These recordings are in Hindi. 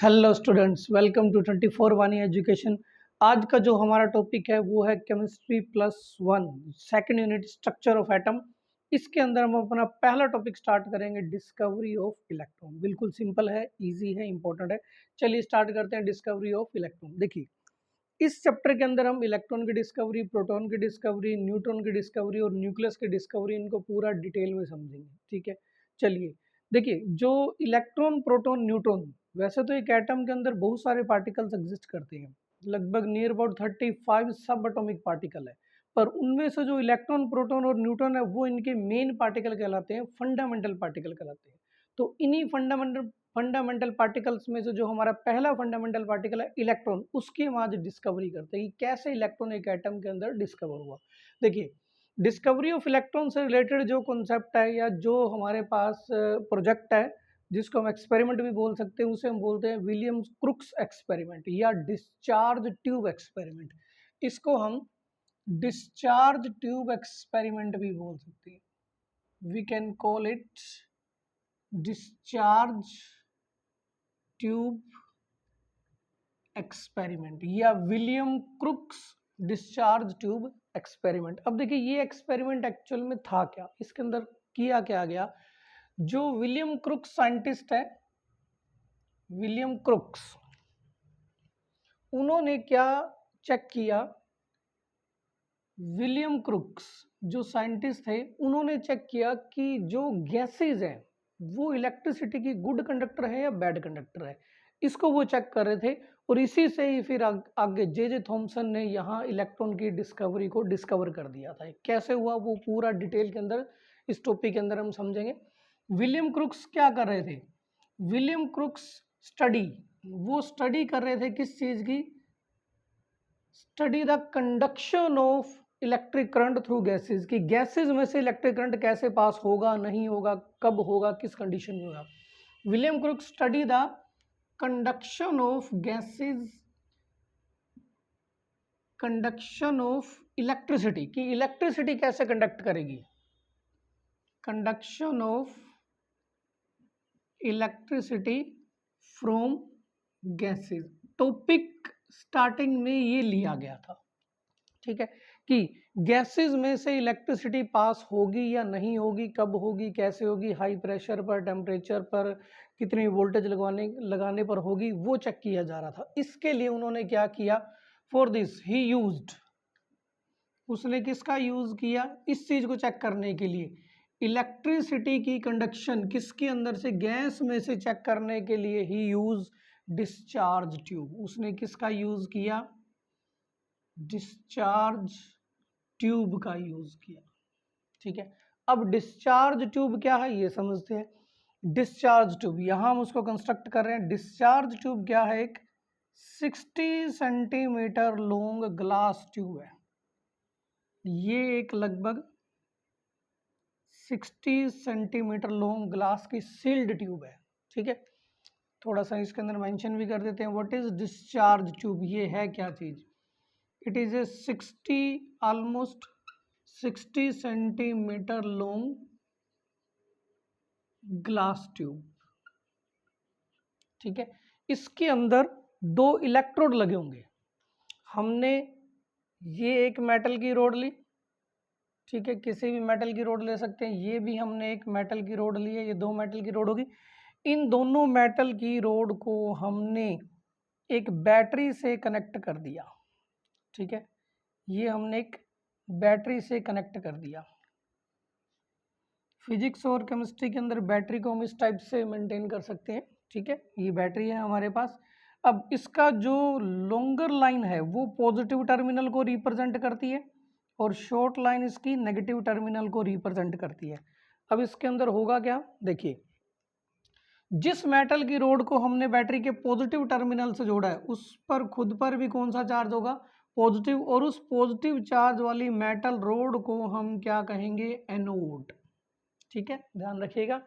हेलो स्टूडेंट्स, वेलकम टू 24 वानी एजुकेशन। आज का जो हमारा टॉपिक है वो है chemistry +1 second unit structure of atom. इसके अंदर हम अपना पहला टॉपिक स्टार्ट करेंगे, डिस्कवरी ऑफ इलेक्ट्रॉन। बिल्कुल सिंपल है, इजी है, इंपॉर्टेंट है। चलिए स्टार्ट करते हैं डिस्कवरी ऑफ इलेक्ट्रॉन। देखिए, इस चैप्टर के अंदर हम इलेक्ट्रॉन की डिस्कवरी, प्रोटॉन की डिस्कवरी, न्यूट्रॉन की डिस्कवरी और न्यूक्लियस की डिस्कवरी, इनको पूरा डिटेल में समझेंगे। ठीक है, चलिए देखिए, जो इलेक्ट्रॉन, प्रोटॉन, न्यूट्रॉन, वैसे तो एक एटम के अंदर बहुत सारे पार्टिकल्स एग्जिस्ट करते हैं, लगभग नियर अबाउट 35 सब एटॉमिक पार्टिकल है। पर उनमें से जो इलेक्ट्रॉन, प्रोटॉन और न्यूट्रॉन है वो इनके मेन पार्टिकल कहलाते हैं, फंडामेंटल पार्टिकल कहलाते हैं। तो इन्हीं फंडामेंटल पार्टिकल्स में से जो हमारा पहला फंडामेंटल पार्टिकल है इलेक्ट्रॉन, उसकी हम आज डिस्कवरी करते हैं कि कैसे इलेक्ट्रॉन एक एटम के अंदर डिस्कवर हुआ। देखिए, डिस्कवरी ऑफ इलेक्ट्रॉन से रिलेटेड जो कॉन्सेप्ट है या जो हमारे पास प्रोजेक्ट है, जिसको हम एक्सपेरिमेंट भी बोल सकते हैं, उसे हम बोलते हैं विलियम्स क्रुक्स एक्सपेरिमेंट या डिस्चार्ज ट्यूब एक्सपेरिमेंट। इसको हम डिस्चार्ज ट्यूब एक्सपेरिमेंट भी बोल सकते हैं। We can call it discharge tube experiment या William Crookes discharge tube experiment. अब देखिए, ये एक्सपेरिमेंट एक्चुअल में था क्या, इसके अंदर किया क्या गया। जो विलियम क्रुक्स साइंटिस्ट है, विलियम क्रुक्स, उन्होंने क्या चेक किया। विलियम क्रुक्स जो साइंटिस्ट थे, उन्होंने चेक किया कि जो गैसेज हैं वो इलेक्ट्रिसिटी की गुड कंडक्टर है या बैड कंडक्टर है। इसको वो चेक कर रहे थे और इसी से ही फिर आगे जे थॉमसन ने यहाँ इलेक्ट्रॉन की डिस्कवरी को डिस्कवर कर दिया था। कैसे हुआ वो पूरा डिटेल के अंदर इस टॉपिक के अंदर हम समझेंगे। विलियम क्रुक्स क्या कर रहे थे। विलियम क्रुक्स स्टडी कर रहे थे किस चीज की। Study the conduction of electric current through gases, की गैसेज में से इलेक्ट्रिक करंट कैसे पास होगा, नहीं होगा, कब होगा, किस कंडीशन में होगा। William crooks study the conduction of gases, conduction of electricity, की इलेक्ट्रिसिटी कैसे कंडक्ट करेगी। Conduction of electricity from gases, topic starting में ये लिया गया था। ठीक है, कि गैसेस में से इलेक्ट्रिसिटी पास होगी या नहीं होगी, कब होगी, कैसे होगी, हाई प्रेशर पर, टेम्परेचर पर, कितनी वोल्टेज लगाने पर होगी, वो चेक किया जा रहा था। इसके लिए उन्होंने क्या किया, फॉर दिस ही यूज्ड, उसने किसका यूज किया इस चीज को चेक करने के लिए। इलेक्ट्रिसिटी की कंडक्शन किसके अंदर से, गैस में से चेक करने के लिए ही यूज डिस्चार्ज ट्यूब। उसने किसका यूज किया, डिस्चार्ज ट्यूब का यूज किया। ठीक है, अब डिस्चार्ज ट्यूब क्या है ये समझते हैं। डिस्चार्ज ट्यूब यहां हम उसको कंस्ट्रक्ट कर रहे हैं। डिस्चार्ज ट्यूब क्या है, एक 60 सेंटीमीटर लॉन्ग ग्लास ट्यूब है। ये एक लगभग 60 सेंटीमीटर लॉन्ग ग्लास की सील्ड ट्यूब है। ठीक है, थोड़ा सा इसके अंदर मेंशन भी कर देते हैं, व्हाट इज डिस्चार्ज ट्यूब, ये है क्या चीज। It is a 60 centimetre long glass tube. ठीक है, इसके अंदर 2 इलेक्ट्रोड लगे होंगे। हमने ये एक मेटल की रोड ली, ठीक है, किसी भी मेटल की रोड ले सकते हैं। ये भी हमने एक मेटल की रोड ली है, ये 2 मेटल की रोड होगी। इन दोनों मेटल की रोड को हमने एक बैटरी से कनेक्ट कर दिया। ठीक है, ये हमने एक बैटरी से कनेक्ट कर दिया। फिजिक्स और केमिस्ट्री के अंदर बैटरी को हम इस टाइप से मेंटेन कर सकते हैं। ठीक है, ये बैटरी है हमारे पास। अब इसका जो लॉन्गर लाइन है वो पॉजिटिव टर्मिनल को रिप्रेजेंट करती है और शॉर्ट लाइन इसकी नेगेटिव टर्मिनल को रिप्रेजेंट करती है। अब इसके अंदर होगा क्या, देखिए, जिस मेटल की रोड को हमने बैटरी के पॉजिटिव टर्मिनल से जोड़ा है उस पर खुद पर भी कौन सा चार्ज होगा, पॉजिटिव, और उस पॉजिटिव चार्ज वाली मेटल रोड को हम क्या कहेंगे, एनोड। ठीक है, ध्यान रखिएगा,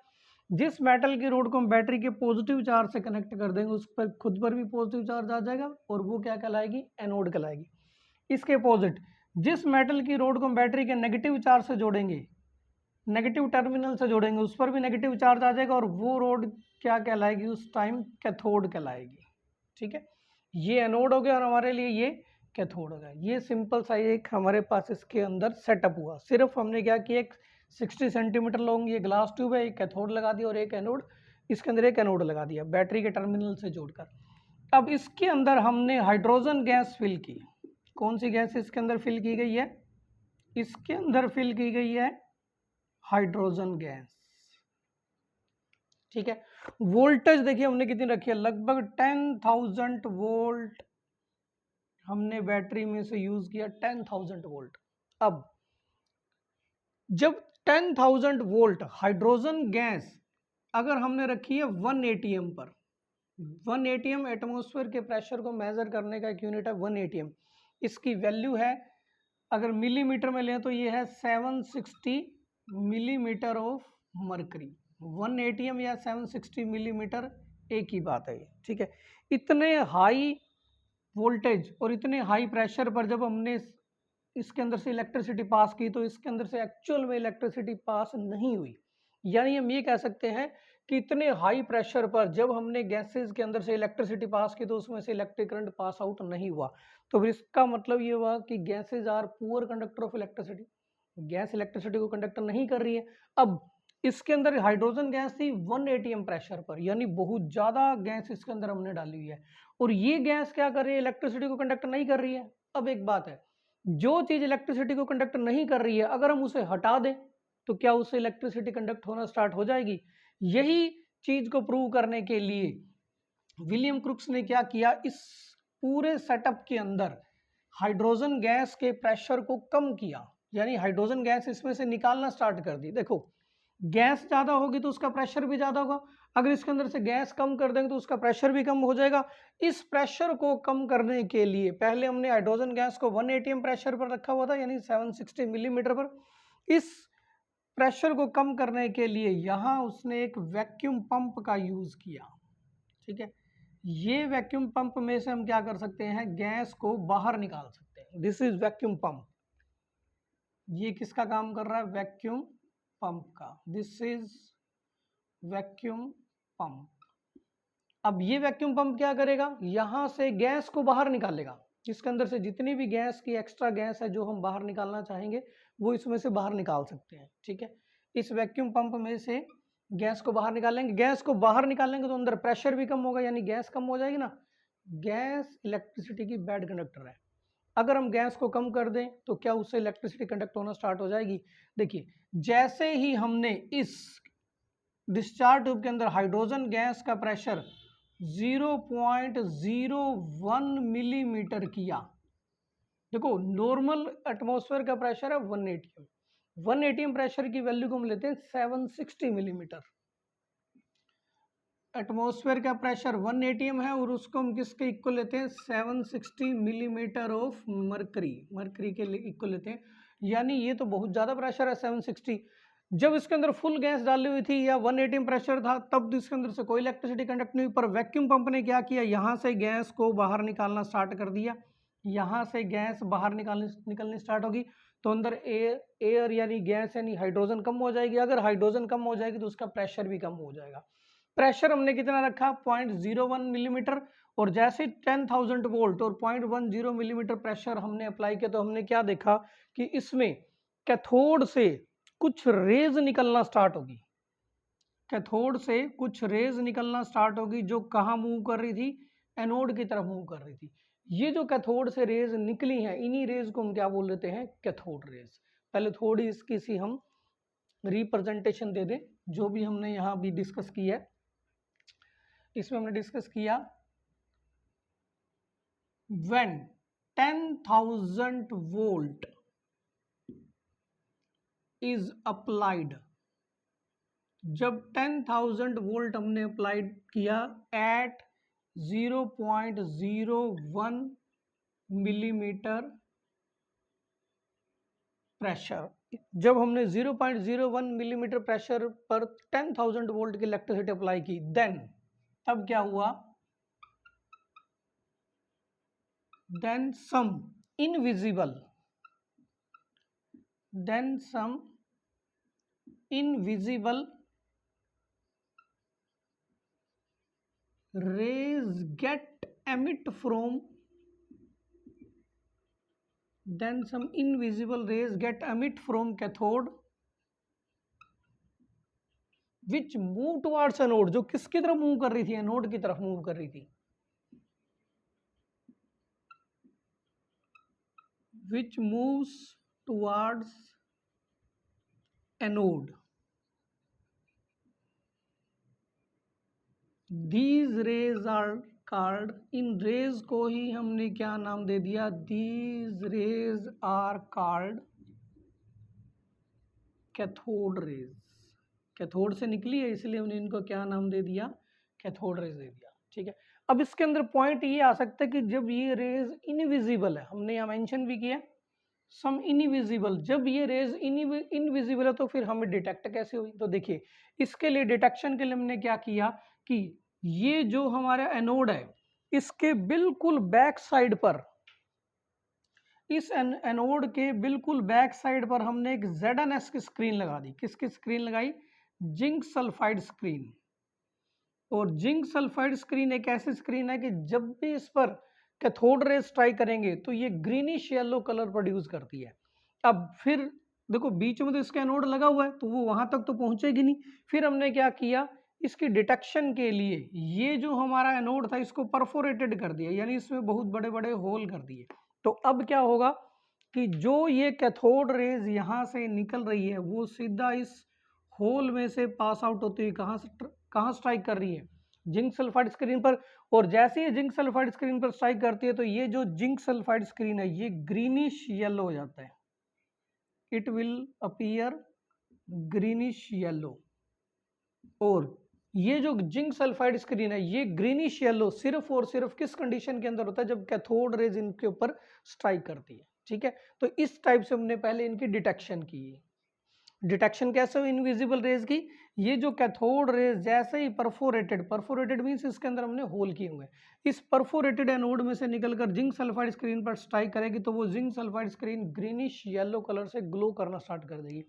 जिस मेटल की रोड को हम बैटरी के पॉजिटिव चार्ज से कनेक्ट कर देंगे उस पर खुद पर भी पॉजिटिव चार्ज आ जाएगा और वो क्या कहलाएगी, एनोड कहलाएगी। इसके अपोजिट जिस मेटल की रोड को हम बैटरी के नेगेटिव चार्ज से जोड़ेंगे, नेगेटिव टर्मिनल से जोड़ेंगे, उस पर भी नेगेटिव चार्ज आ जाएगा और वो रोड क्या कहलाएगी उस टाइम, कैथोड कहलाएगी। ठीक है, ये एनोड हो गया और हमारे लिए ये कैथोड हो गया। ये सिंपल सा एक हमारे पास इसके अंदर सेटअप हुआ। सिर्फ हमने क्या किया, एक 60 सेंटीमीटर लॉन्ग ये ग्लास ट्यूब है, एक कैथोड लगा दिया और एक एनोड, इसके अंदर एक एनोड लगा दिया बैटरी के टर्मिनल से जोड़कर। अब इसके अंदर हमने हाइड्रोजन गैस फिल की। कौन सी गैस इसके अंदर फिल की गई है? इसके अंदर फिल की गई है हाइड्रोजन गैस। ठीक है, वोल्टेज देखिए हमने कितनी रखी है, लगभग 10,000 वोल्ट हमने बैटरी में से यूज किया, 10,000 वोल्ट। अब जब 10,000 वोल्ट हाइड्रोजन गैस अगर हमने रखी है 1 एटीएम पर, 1 एटीएम एटमॉस्फेयर के प्रेशर को मेजर करने का एक यूनिट है 1 एटीएम। इसकी वैल्यू है, अगर मिलीमीटर में लें तो ये है 760 मिलीमीटर ऑफ मरकरी। 1 एटीएम या 760 मिलीमीटर एक ही बात है ये। ठीक है, इतने हाई वोल्टेज और इतने हाई प्रेशर पर जब हमने इसके अंदर से इलेक्ट्रिसिटी पास की, तो इसके अंदर से एक्चुअल में इलेक्ट्रिसिटी पास नहीं हुई। यानी हम ये कह सकते हैं कि इतने हाई प्रेशर पर जब हमने गैसेस के अंदर से इलेक्ट्रिसिटी पास की तो उसमें से इलेक्ट्रिक करंट पास आउट नहीं हुआ। तो फिर इसका मतलब ये हुआ कि gases are poor conductor of electricity, gas electricity को कंडक्टर नहीं कर रही है। अब इसके अंदर हाइड्रोजन गैस थी 1 एटीएम प्रेशर पर, यानी बहुत ज्यादा गैस इसके अंदर हमने डाली हुई है, और ये गैस क्या कर रही है, इलेक्ट्रिसिटी को कंडक्ट नहीं कर रही है। अब एक बात है, जो चीज इलेक्ट्रिसिटी को कंडक्ट नहीं कर रही है अगर हम उसे हटा दें तो क्या उससे इलेक्ट्रिसिटी कंडक्ट होना स्टार्ट हो जाएगी? यही चीज को प्रूव करने के लिए विलियम क्रुक्स ने क्या किया, इस पूरे सेटअप के अंदर हाइड्रोजन गैस के प्रेशर को कम किया, यानी हाइड्रोजन गैस इसमें से निकालना स्टार्ट कर दी। देखो, गैस ज्यादा होगी तो उसका प्रेशर भी ज्यादा होगा, अगर इसके अंदर से गैस कम कर देंगे तो उसका प्रेशर भी कम हो जाएगा। इस प्रेशर को कम करने के लिए पहले हमने हाइड्रोजन गैस को 1 एटीएम प्रेशर पर रखा हुआ था, यानी 760 मिलीमीटर पर। इस प्रेशर को कम करने के लिए यहां उसने एक वैक्यूम पंप का यूज किया। ठीक है, ये वैक्यूम पंप में से हम क्या कर सकते हैं, गैस को बाहर निकाल सकते हैं। This is vacuum pump. ये किसका काम कर रहा है, वैक्यूम पंप का। This is vacuum pump. अब ये वैक्यूम पंप क्या करेगा, यहां से गैस को बाहर निकालेगा। इसके अंदर से जितनी भी गैस की एक्स्ट्रा गैस है जो हम बाहर निकालना चाहेंगे वो इसमें से बाहर निकाल सकते हैं। ठीक है, इस वैक्यूम पंप में से गैस को बाहर निकालेंगे। गैस को बाहर निकालेंगे तो अंदर प्रेशर भी कम होगा, यानी गैस कम हो जाएगी ना। गैस इलेक्ट्रिसिटी की बैड कंडक्टर है, अगर हम गैस को कम कर दें तो क्या उससे इलेक्ट्रिसिटी कंडक्ट होना स्टार्ट हो जाएगी। देखिए, जैसे ही हमने इस डिस्चार्ज ट्यूब के अंदर हाइड्रोजन गैस का प्रेशर 0.01 मिलीमीटर किया, देखो नॉर्मल एटमॉस्फेयर का प्रेशर है 1 एटीएम, 1 एटीएम प्रेशर की वैल्यू को हम लेते हैं 760 मिलीमीटर। एटमॉस्फेयर का प्रेशर 1 एटीएम है और उसको हम किसके इक्वल लेते हैं, 760 मिलीमीटर ऑफ मरकरी, मरकरी के इक्वल लेते हैं। यानी ये तो बहुत ज्यादा प्रेशर है 760। जब इसके अंदर फुल गैस डाली हुई थी या 1 एटीएम प्रेशर था तब इसके अंदर से कोई इलेक्ट्रिसिटी कंडक्ट नहीं हुई, पर वैक्यूम पंप ने क्या किया, यहां से गैस को बाहर निकालना स्टार्ट कर दिया। यहां से गैस बाहर निकलनी स्टार्ट होगी तो अंदर एयर यानी गैस यानी हाइड्रोजन कम हो जाएगी। अगर हाइड्रोजन कम हो जाएगी तो उसका प्रेशर भी कम हो जाएगा। प्रेशर हमने कितना रखा, 0.01 मिलीमीटर, और जैसे 10,000 वोल्ट और 0.10 मिलीमीटर प्रेशर हमने अप्लाई किया तो हमने क्या देखा कि इसमें कैथोड से कुछ रेज निकलना स्टार्ट होगी। कैथोड से कुछ रेज निकलना स्टार्ट होगी जो कहाँ मूव कर रही थी, एनोड की तरफ मूव कर रही थी। ये जो कैथोड से रेज निकली हैं, इन्हीं रेज को हम क्या बोल लेते हैं, कैथोड रेज। पहले थोड़ी इसकी सी हम रिप्रेजेंटेशन दे दें, जो भी हमने यहाँ भी डिस्कस किया है। इसमें हमने डिस्कस किया when 10,000 volt is applied, जब 10,000 वोल्ट हमने अप्लाइड किया एट 0.01 मिलीमीटर प्रेशर, जब हमने 0.01 मिलीमीटर प्रेशर पर 10,000 वोल्ट की इलेक्ट्रिसिटी अप्लाई की, देन तब क्या हुआ, then some invisible rays get emit from, then some invisible rays get emit from cathode which move towards anode, जो किसकी तरफ मूव कर रही थी, एनोड की तरफ मूव कर रही थी, which moves towards anode. These rays are called, इन रेज को ही हमने क्या नाम दे दिया, these rays are called cathode rays, cathode से निकली है इसलिए हमने इनको क्या नाम दे दिया, कैथोड रेज दे दिया। ठीक है, अब इसके अंदर पॉइंट ये आ सकता है कि जब ये रेज इनविजिबल है, हमने यहाँ मेंशन भी किया सम इनविजिबल, जब ये रेज इनविजिबल है तो फिर हमें डिटेक्ट कैसे हुई, तो देखिए इसके लिए डिटेक्शन के लिए हमने क्या किया कि ये जो हमारा एनोड है इसके बिल्कुल बैक साइड पर, इस एनोड के बिल्कुल बैक साइड पर हमने एक ZnS की स्क्रीन लगा दी। किसकी स्क्रीन लगाई, जिंक सल्फाइड स्क्रीन। और जिंक सल्फाइड स्क्रीन एक ऐसी स्क्रीन है कि जब भी इस पर कैथोड रेज स्ट्राइक करेंगे तो ये ग्रीनिश येलो कलर प्रोड्यूस करती है। अब फिर देखो बीच में तो इसका एनोड लगा हुआ है तो वो वहां तक तो पहुंचेगी नहीं, फिर हमने क्या किया, इसकी डिटेक्शन के लिए ये जो हमारा एनोड था इसको परफोरेटेड कर दिया, यानी इसमें बहुत बड़े बड़े होल कर दिए। तो अब क्या होगा कि जो ये कैथोड रेज यहाँ से निकल रही है वो सीधा इस होल में से पास आउट होती हुई कहाँ स्ट्राइक कर रही है, जिंक सल्फाइड स्क्रीन पर। और जैसे ही जिंक सल्फाइड स्क्रीन पर स्ट्राइक करती है तो ये जो जिंक सल्फाइड स्क्रीन है ये ग्रीनिश येलो हो जाता है, it will appear greenish yellow. और ये जो जिंक सल्फाइड स्क्रीन है ये ग्रीनिश येलो सिर्फ और सिर्फ किस कंडीशन के अंदर होता है, जब कैथोड रेज इनके ऊपर स्ट्राइक करती है। ठीक है, तो इस टाइप से हमने पहले इनकी डिटेक्शन की है। डिटेक्शन कैसे हो इनविजिबल रेज की, ये जो कैथोड रेज जैसे ही परफोरेटेड मींस इसके अंदर हमने होल किए हुए, इस परफोरेटेड एनोड में से निकलकर जिंक सल्फाइड स्क्रीन पर स्ट्राइक करेगी तो वो zinc sulphide screen greenish yellow colour से ग्लो करना स्टार्ट कर देगी।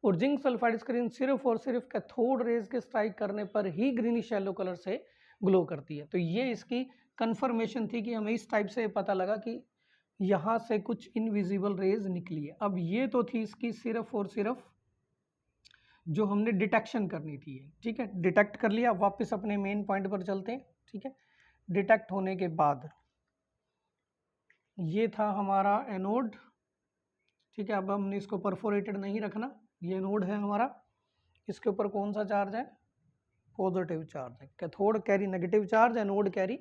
और जिंक सल्फाइड स्क्रीन सिर्फ और सिर्फ कैथोड रेज के स्ट्राइक करने पर ही ग्रीनिश येलो कलर से ग्लो करती है। तो ये इसकी कंफर्मेशन थी कि हमें इस टाइप से पता लगा कि यहाँ से कुछ इनविजिबल रेज निकली है। अब ये तो थी इसकी सिर्फ और सिर्फ जो हमने डिटेक्शन करनी थी। ठीक है, डिटेक्ट कर लिया, वापस अपने मेन पॉइंट पर चलते हैं। ठीक है, डिटेक्ट होने के बाद ये था हमारा एनोड। ठीक है, अब हमने इसको परफोरेटेड नहीं रखना, ये एनोड है हमारा, इसके ऊपर कौन सा चार्ज है, पॉजिटिव चार्ज है, cathode carry negative charge, anode carry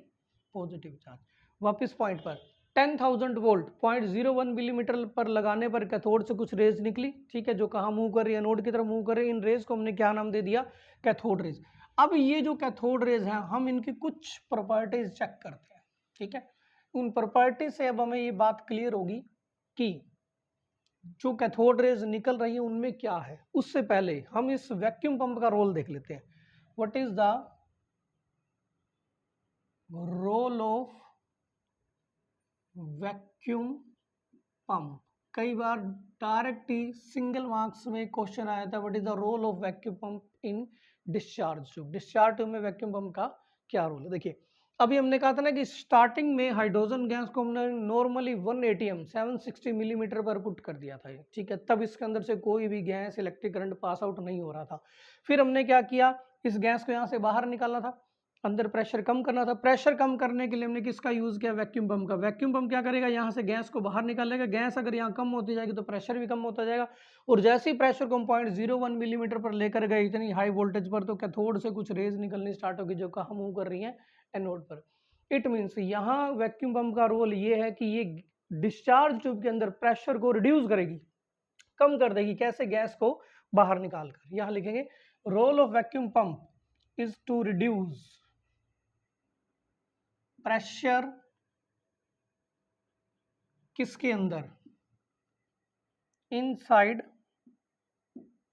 positive charge. वापस पॉइंट पर 10,000 वोल्ट 0.01 मिलीमीटर पर लगाने पर कैथोड से कुछ रेज निकली। ठीक है, जो कहाँ मूव कर रही है, एनोड की तरफ मूव कर रही है। इन रेज को हमने क्या नाम दे दिया, कैथोड रेज। अब ये जो कैथोड रेज हैं हम इनकी कुछ प्रॉपर्टीज चेक करते हैं। ठीक है, उन प्रॉपर्टीज से अब हमें ये बात क्लियर होगी कि जो कैथोड रेज निकल रही है उनमें क्या है। उससे पहले हम इस वैक्यूम पंप का रोल देख लेते हैं। What is the role of vacuum pump. कई बार डायरेक्ट ही सिंगल मार्क्स में क्वेश्चन आया था, what is the role of vacuum pump in discharge tube. Discharge tube में वैक्यूम पंप का क्या रोल है। देखिए अभी हमने कहा था ना कि स्टार्टिंग में हाइड्रोजन गैस को हमने नॉर्मली 1 ATM 760 मिलीमीटर पर पुट कर दिया था। ठीक है, तब इसके अंदर से कोई भी gas electric current pass out नहीं हो रहा था। फिर हमने क्या किया, इस गैस को यहाँ से बाहर निकालना था, अंदर प्रेशर कम करना था। प्रेशर कम करने के लिए हमने किसका यूज किया, वैक्यूम पंप का। वैक्यूम पंप क्या करेगा, यहाँ से गैस को बाहर निकालेगा। गैस अगर यहाँ कम होती जाएगी तो प्रेशर भी कम होता जाएगा। और जैसे ही प्रेशर को हम 0.01 मिलीमीटर पर लेकर गए इतनी हाई वोल्टेज पर, तो कैथोड से कुछ रेज निकलनी स्टार्ट होगी जो कहाँ मूव कर रही है, एनोड पर। इट मीन्स यहाँ वैक्यूम पंप का रोल ये है कि ये डिस्चार्ज ट्यूब के अंदर प्रेशर को रिड्यूस करेगी, कम कर देगी। कैसे, गैस को बाहर निकाल कर। यहाँ लिखेंगे role of vacuum pump is to reduce pressure किसके अंदर, इनसाइड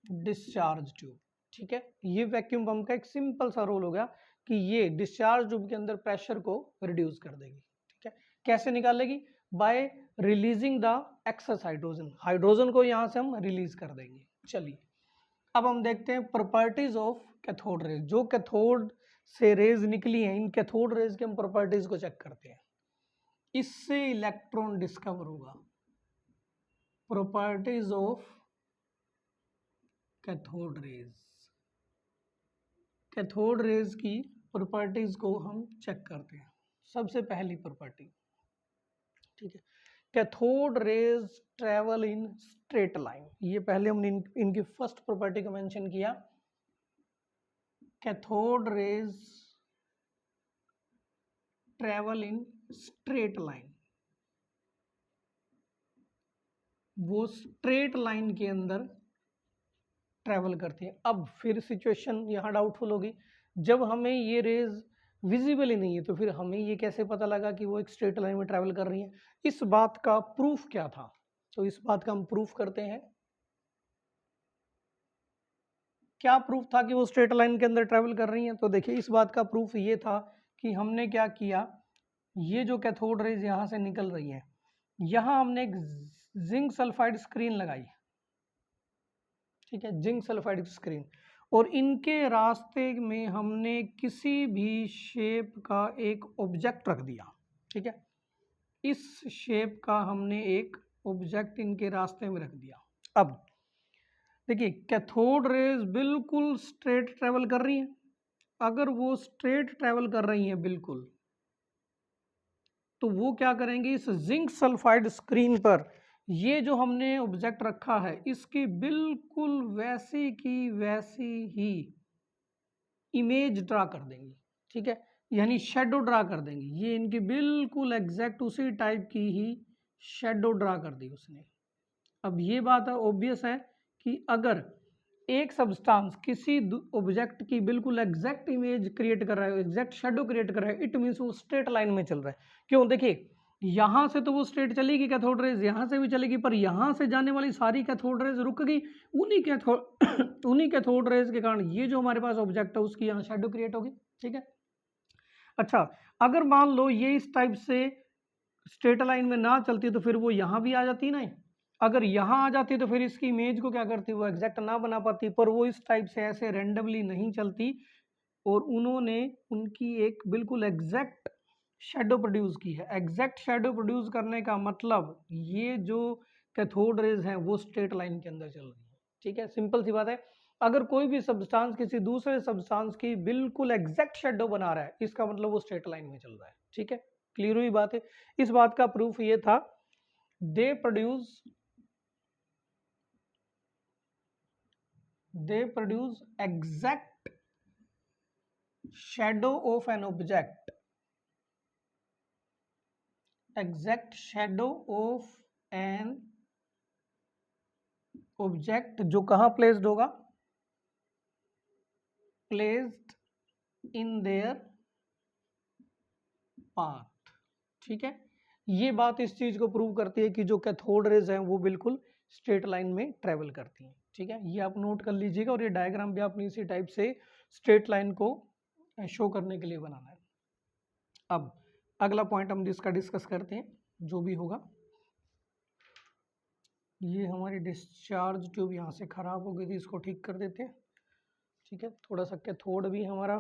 डिस्चार्ज ट्यूब। ठीक है, ये वैक्यूम पंप का एक सिंपल सा रोल हो गया कि ये डिस्चार्ज ट्यूब के अंदर प्रेशर को रिड्यूस कर देगी। ठीक है, कैसे निकालेगी, by releasing the excess hydrogen. Hydrogen को यहां से हम रिलीज कर देंगे। चलिए अब हम देखते हैं प्रॉपर्टीज ऑफ कैथोड रेज। जो कैथोड से रेज निकली हैं, इन कैथोड रेज के हम प्रॉपर्टीज को चेक करते हैं। इससे इलेक्ट्रॉन डिस्कवर होगा। Properties of cathode rays, cathode raise की प्रॉपर्टीज को हम चेक करते हैं। सबसे पहली प्रॉपर्टी, ठीक है, cathode raise travel in straight line. ये पहले हमने इनकी फर्स्ट प्रॉपर्टी को मेंशन किया। Cathode rays travel in straight line, वो स्ट्रेट लाइन के अंदर ट्रेवल करती है। अब फिर सिचुएशन यहाँ डाउटफुल होगी, जब हमें ये रेज विजिबल ही नहीं है तो फिर हमें ये कैसे पता लगा कि वो एक स्ट्रेट लाइन में ट्रेवल कर रही है? इस बात का प्रूफ क्या था? तो इस बात का हम प्रूफ करते हैं। क्या प्रूफ था कि वो स्ट्रेट लाइन के अंदर ट्रेवल कर रही हैं? तो देखिए, इस बात का प्रूफ ये था कि हमने क्या किया, ये जो कैथोड रेज यहाँ से निकल रही है, यहाँ हमने एक जिंक सल्फाइड स्क्रीन लगाई, ठीक है, जिंक सल्फाइड स्क्रीन, और इनके रास्ते में हमने किसी भी शेप का एक ऑब्जेक्ट रख दिया, ठीक है, इस शेप का हमने एक ऑब्जेक्ट इनके रास्ते में रख दिया। अब देखिए, कैथोड रेज बिल्कुल स्ट्रेट ट्रेवल कर रही हैं। अगर वो स्ट्रेट ट्रेवल कर रही हैं बिल्कुल, तो वो क्या करेंगे, इस जिंक सल्फाइड स्क्रीन पर ये जो हमने ऑब्जेक्ट रखा है इसकी बिल्कुल वैसी की वैसी ही इमेज ड्रा कर देंगी, ठीक है, यानी शेडो ड्रा कर देंगी। ये इनकी बिल्कुल एग्जैक्ट उसी टाइप की ही शेडो ड्रा कर दी उसने। अब ये बात ऑब्वियस है कि अगर एक सब्सटेंस किसी ऑब्जेक्ट की बिल्कुल एग्जैक्ट इमेज क्रिएट कर रहा है, एग्जैक्ट शेडो क्रिएट कर रहा है, इट मीन्स वो स्ट्रेट लाइन में चल रहा है। क्यों? देखिए, यहाँ से तो वो स्ट्रेट चलेगी कैथोड रेज, यहाँ से भी चलेगी, पर यहाँ से जाने वाली सारी कैथोड रेज रुक गई। उन्हीं कैथोड रेज के कारण ये जो हमारे पास ऑब्जेक्ट है उसकी यहाँ शेडो क्रिएट होगी, ठीक है। अच्छा, अगर मान लो ये इस टाइप से स्ट्रेट लाइन में ना चलती तो फिर वो यहाँ भी आ जाती ना। अगर यहाँ आ जाती तो फिर इसकी इमेज को क्या करती, वो एग्जैक्ट ना बना पाती, पर वो इस टाइप से ऐसे रेंडमली नहीं चलती, और उन्होंने उनकी एक बिल्कुल एग्जैक्ट शेडो प्रोड्यूस की है। एग्जैक्ट शेडो प्रोड्यूस करने का मतलब ये जो कैथोड रेज हैं वो स्ट्रेट लाइन के अंदर चल रही है, ठीक है, सिंपल सी बात है। अगर कोई भी सब्सटेंस किसी दूसरे सब्सटेंस की बिल्कुल एग्जैक्ट शेडो बना रहा है, इसका मतलब वो स्ट्रेट लाइन में चल रहा है, ठीक है, क्लियर हुई बात है। इस बात का प्रूफ ये था, they produce exact shadow of an object, exact shadow of an object जो कहाँ प्लेस्ड होगा, प्लेस्ड इन देयर पाथ, ठीक है। ये बात इस चीज को प्रूव करती है कि जो कैथोड रेज हैं वो बिल्कुल स्ट्रेट लाइन में ट्रेवल करती हैं, ठीक है। ये आप नोट कर लीजिएगा, और ये डायग्राम भी आपने इसी टाइप से स्ट्रेट लाइन को शो करने के लिए बनाना है। अब अगला पॉइंट हम इसका डिस्कस करते हैं, जो भी होगा। ये हमारी डिस्चार्ज ट्यूब यहाँ से खराब हो गई थी, इसको ठीक कर देते हैं, ठीक है। थोड़ा सा कैथोड भी हमारा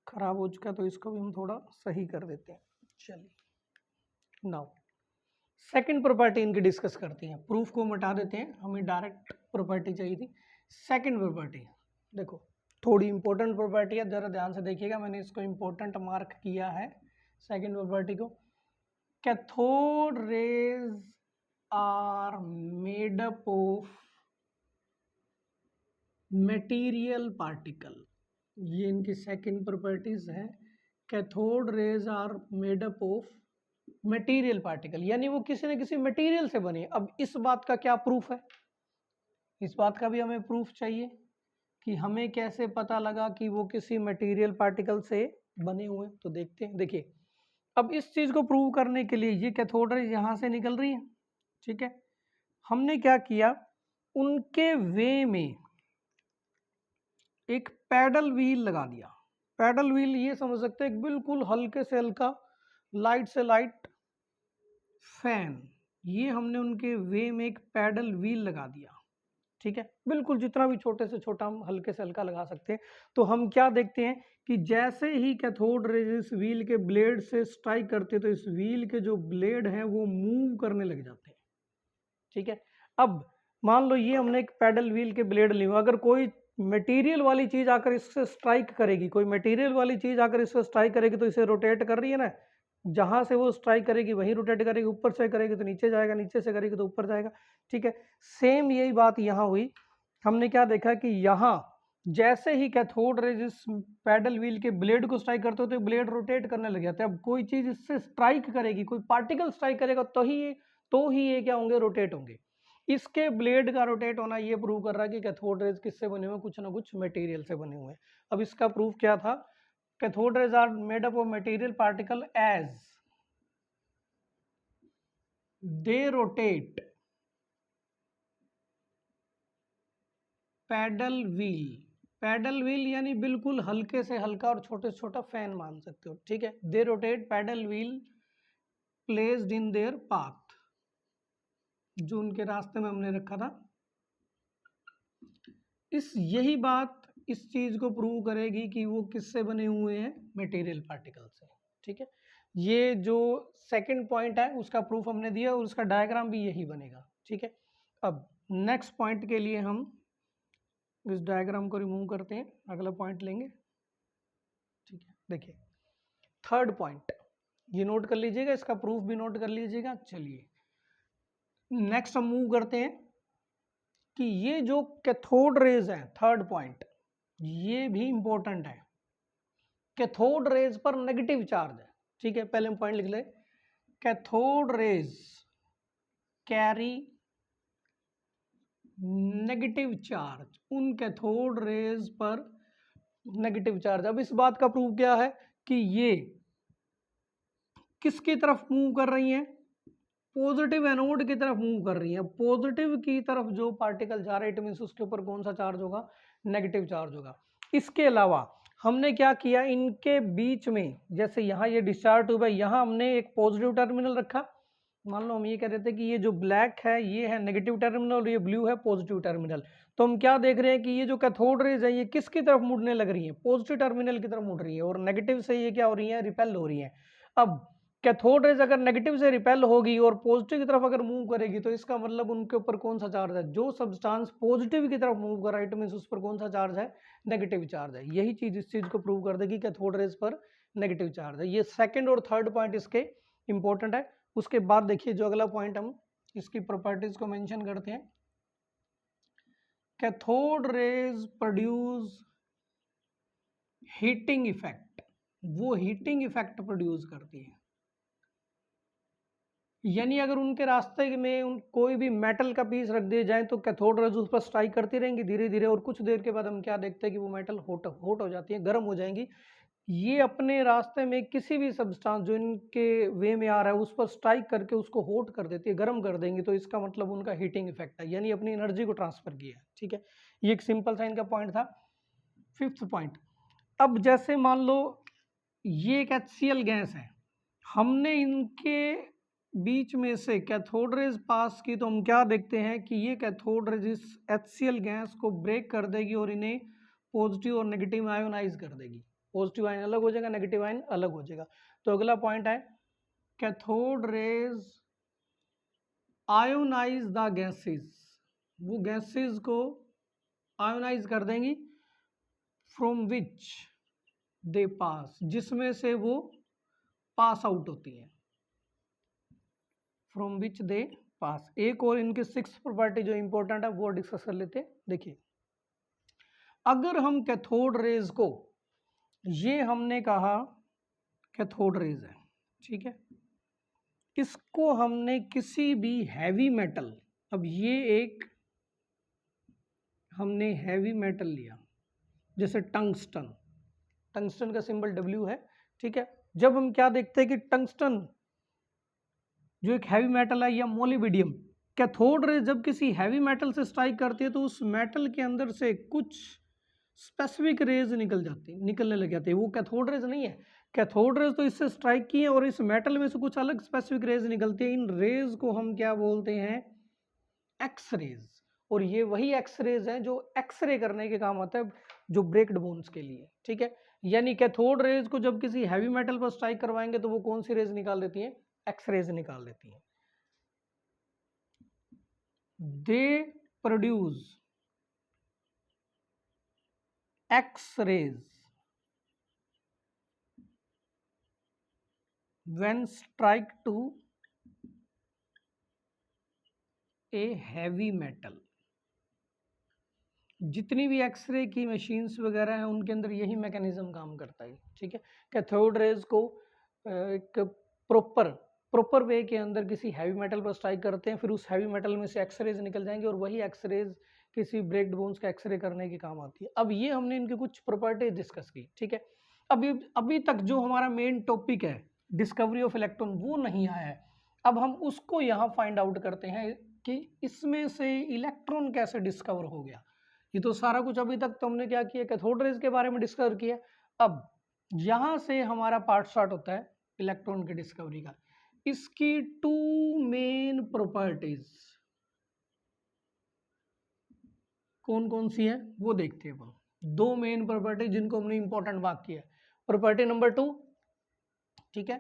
खराब हो चुका है, तो इसको भी हम थोड़ा सही कर देते हैं। चलिए, नाउ सेकंड प्रॉपर्टी इनकी डिस्कस करते हैं। प्रूफ को मिटा देते हैं, हमें डायरेक्ट प्रॉपर्टी चाहिए थी। सेकंड प्रॉपर्टी देखो, थोड़ी इंपॉर्टेंट प्रॉपर्टी है, जरा ध्यान से देखिएगा, मैंने इसको इंपॉर्टेंट मार्क किया है सेकंड प्रॉपर्टी को। Cathode rays are made up of material particle, ये इनकी सेकंड प्रॉपर्टीज है। Cathode rays are made up of material particle, यानी वो किसी न किसी मटेरियल से बनी है। अब इस बात का क्या प्रूफ है? इस बात का भी हमें प्रूफ चाहिए कि हमें कैसे पता लगा कि वो किसी मटेरियल पार्टिकल से बने हुए हैं। तो देखते हैं, देखिए, अब इस चीज को प्रूव करने के लिए ये कैथोड रेज यहाँ से निकल रही है, ठीक है। हमने क्या किया, उनके वे में एक पैडल व्हील लगा दिया। पैडल व्हील ये समझ सकते हैं, एक बिल्कुल हल्के से हल्का, लाइट से लाइट फैन। ये हमने उनके वे में एक पैडल व्हील लगा दिया, ठीक है, बिल्कुल जितना भी छोटे से छोटा हम हल्के से हल्का लगा सकते हैं। तो हम क्या देखते हैं कि जैसे ही कैथोड रेज इस व्हील के ब्लेड से स्ट्राइक करते हैं तो इस व्हील के जो ब्लेड हैं वो मूव करने लग जाते हैं। ठीक है, अब मान लो ये हमने एक पैडल व्हील के ब्लेड लिए, अगर कोई मटेरियल वाली चीज आकर इससे स्ट्राइक करेगी, कोई मटेरियल वाली चीज आकर इससे स्ट्राइक करेगी तो इसे रोटेट कर रही है ना, जहां से वो स्ट्राइक करेगी वहीं रोटेट करेगी, ऊपर से करेगी तो नीचे जाएगा, नीचे से करेगी तो ऊपर जाएगा। ठीक है, सेम यही बात यहाँ हुई। हमने क्या देखा कि यहाँ जैसे ही कैथोड रेज इस पैडल व्हील के ब्लेड को स्ट्राइक करते हो तो ब्लेड रोटेट करने लग जाता है। अब कोई चीज इससे स्ट्राइक करेगी, कोई पार्टिकल स्ट्राइक करेगा तो ही ये क्या होंगे, रोटेट होंगे। इसके ब्लेड का रोटेट होना ये प्रूव कर रहा है कि कैथोड रेज किससे बने हुए हैं, कुछ ना कुछ मटेरियल से बने हुए हैं। अब इसका प्रूफ क्या था, cathode rays are made up of material particle as they rotate paddle wheel यानी बिल्कुल हल्के से हल्का और छोटे से छोटा फैन मान सकते हो। ठीक है, they rotate paddle wheel placed in their path, जो उनके रास्ते में हमने रखा था। यही बात इस चीज को प्रूव करेगी कि वो किससे बने हुए हैं, मटेरियल पार्टिकल से। ठीक है, ये जो सेकंड पॉइंट है उसका प्रूफ हमने दिया और उसका डायग्राम भी यही बनेगा। ठीक है, अब नेक्स्ट पॉइंट के लिए हम इस डायग्राम को रिमूव करते हैं, अगला पॉइंट लेंगे। ठीक है, देखिए थर्ड पॉइंट ये नोट कर लीजिएगा, इसका प्रूफ भी नोट कर लीजिएगा। चलिए नेक्स्ट हम मूव करते हैं कि ये जो कैथोड रेज है, थर्ड पॉइंट ये भी इंपॉर्टेंट है। कैथोड रेज पर नेगेटिव चार्ज है। ठीक है, पहले हम पॉइंट लिख ले, cathode rays carry negative charge, उन कैथोड रेज पर नेगेटिव चार्ज। अब इस बात का प्रूफ क्या है कि ये किसकी तरफ मूव कर रही हैं, पॉजिटिव एनोड की तरफ मूव कर रही है। पॉजिटिव की तरफ जो पार्टिकल जा रहा है इट मींस उसके ऊपर कौन सा चार्ज होगा, नेगेटिव चार्ज होगा। इसके अलावा हमने क्या किया, इनके बीच में जैसे यहाँ ये डिस्चार्ज ट्यूब है, यहाँ हमने एक पॉजिटिव टर्मिनल रखा। मान लो हम ये कह रहे थे कि ये जो ब्लैक है ये है नेगेटिव टर्मिनल और ये ब्लू है पॉजिटिव टर्मिनल। तो हम क्या देख रहे हैं कि ये जो कैथोड रेज है ये किसकी तरफ मुड़ने लग रही है, पॉजिटिव टर्मिनल की तरफ मुड़ रही है, और नेगेटिव से ये क्या हो रही है, रिपेल हो रही है। अब कैथोड रेज अगर नेगेटिव से रिपेल होगी और पॉजिटिव की तरफ अगर मूव करेगी तो इसका मतलब उनके ऊपर कौन सा चार्ज है, जो सब्सटेंस पॉजिटिव की तरफ मूव कर रहा है इट मींस उस पर कौन सा चार्ज है, नेगेटिव चार्ज है। यही चीज इस चीज को प्रूव कर देगी कैथोड रेज पर नेगेटिव चार्ज है। ये सेकंड और थर्ड पॉइंट इसके इंपॉर्टेंट है। उसके बाद देखिए जो अगला पॉइंट हम इसकी प्रॉपर्टीज को मेंशन करते हैं, cathode rays produce heating effect, वो हीटिंग इफेक्ट प्रोड्यूस करती है। यानी अगर उनके रास्ते में कोई भी मेटल का पीस रख दिया जाए तो कैथोड रेज उस पर स्ट्राइक करती रहेंगी धीरे धीरे, और कुछ देर के बाद हम क्या देखते हैं कि वो मेटल हॉट हो जाती है, गर्म हो जाएंगी। ये अपने रास्ते में किसी भी सब्सटेंस जो इनके वे में आ रहा है उस पर स्ट्राइक करके उसको हॉट कर देती है, गर्म कर देंगी। तो इसका मतलब उनका हीटिंग इफेक्ट है, यानी अपनी एनर्जी को ट्रांसफर किया। ठीक है, ये एक सिंपल सा इनका पॉइंट था। फिफ्थ पॉइंट, अब जैसे मान लो ये एक HCl गैस है, हमने इनके बीच में से कैथोड रेज पास की तो हम क्या देखते हैं कि ये कैथोड रेज इस HCl गैस को ब्रेक कर देगी और इन्हें पॉजिटिव और नेगेटिव आयोनाइज कर देगी। पॉजिटिव आयन अलग हो जाएगा, नेगेटिव आयन अलग हो जाएगा। तो अगला पॉइंट है cathode rays ionize the gases, वो गैसेस को आयोनाइज कर देंगी फ्रॉम विच दे पास, जिसमें से वो पास आउट होती है, फ्रॉम विच दे पास। एक और इनकी सिक्स प्रॉपर्टी जो इंपॉर्टेंट है वो डिस्कस कर लेते हैं। देखिए अगर हम कैथोड रेज को, ये हमने कहा कैथोड रेज है, ठीक है, इसको हमने किसी भी हैवी मेटल, अब ये एक हमने हैवी मेटल लिया जैसे टंगस्टन, टंगस्टन का सिंबल W है। ठीक है, जब हम क्या देखते हैं कि टंगस्टन जो एक हैवी मेटल है या मोलिबिडियम, कैथोड रेज जब किसी हैवी मेटल से स्ट्राइक करती है तो उस मेटल के अंदर से कुछ स्पेसिफिक रेज निकलने लग जाते हैं। वो कैथोड रेज नहीं है, कैथोड रेज तो इससे स्ट्राइक की है और इस मेटल में से कुछ अलग स्पेसिफिक रेज निकलती है। इन रेज को हम क्या बोलते हैं, एक्स रेज। और ये वही एक्सरेज है जो एक्सरे करने के काम आता है, जो ब्रेक्ड बोन्स के लिए, ठीक है। यानी कैथोड रेज को जब किसी हैवी मेटल पर स्ट्राइक करवाएंगे तो वो कौन सी रेज निकाल देती है? एक्सरेज निकाल देती है। They produce x rays when strike to a heavy metal। जितनी भी एक्सरे की मशीन्स वगैरह हैं उनके अंदर यही मैकेनिज्म काम करता है, ठीक है। कैथोड रेज को एक प्रॉपर वे के अंदर किसी हैवी मेटल पर स्ट्राइक करते हैं, फिर उस हैवी मेटल में से एक्सरेज निकल जाएंगे और वही एक्सरेज किसी ब्रेक्ड बोन्स का एक्सरे करने के काम आती है। अब ये हमने इनकी कुछ प्रॉपर्टीज डिस्कस की, ठीक है। अभी तक जो हमारा मेन टॉपिक है डिस्कवरी ऑफ इलेक्ट्रॉन वो नहीं आया है। अब हम उसको यहाँ फाइंड आउट करते हैं कि इसमें से इलेक्ट्रॉन कैसे डिस्कवर हो गया। ये तो सारा कुछ अभी तक तो हमने क्या किया, कैथोड रेज के बारे में डिस्कवर किया। अब यहाँ से हमारा पार्ट स्टार्ट होता है इलेक्ट्रॉन की डिस्कवरी का। इसकी टू मेन प्रॉपर्टीज कौन कौन सी है वो देखते हैं अपन। दो मेन प्रॉपर्टी जिनको हमने इंपॉर्टेंट बात किया, प्रॉपर्टी नंबर 2, ठीक है,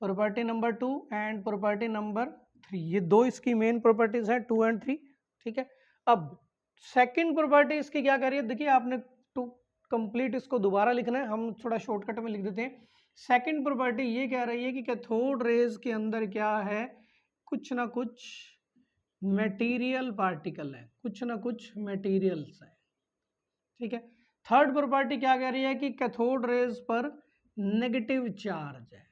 property number 2 and property number 3, ये दो इसकी मेन प्रॉपर्टीज है 2 एंड 3, ठीक है। अब सेकंड प्रॉपर्टी इसकी क्या कह रही है, देखिए आपने टू कंप्लीट इसको दोबारा लिखना है, हम थोड़ा शॉर्टकट में लिख देते हैं। सेकंड प्रॉपर्टी ये कह रही है कि कैथोड रेज के अंदर क्या है, कुछ ना कुछ मटेरियल पार्टिकल है, कुछ ना कुछ मटेरियल्स है, ठीक है। थर्ड प्रॉपर्टी क्या कह रही है कि कैथोड रेज पर नेगेटिव चार्ज है,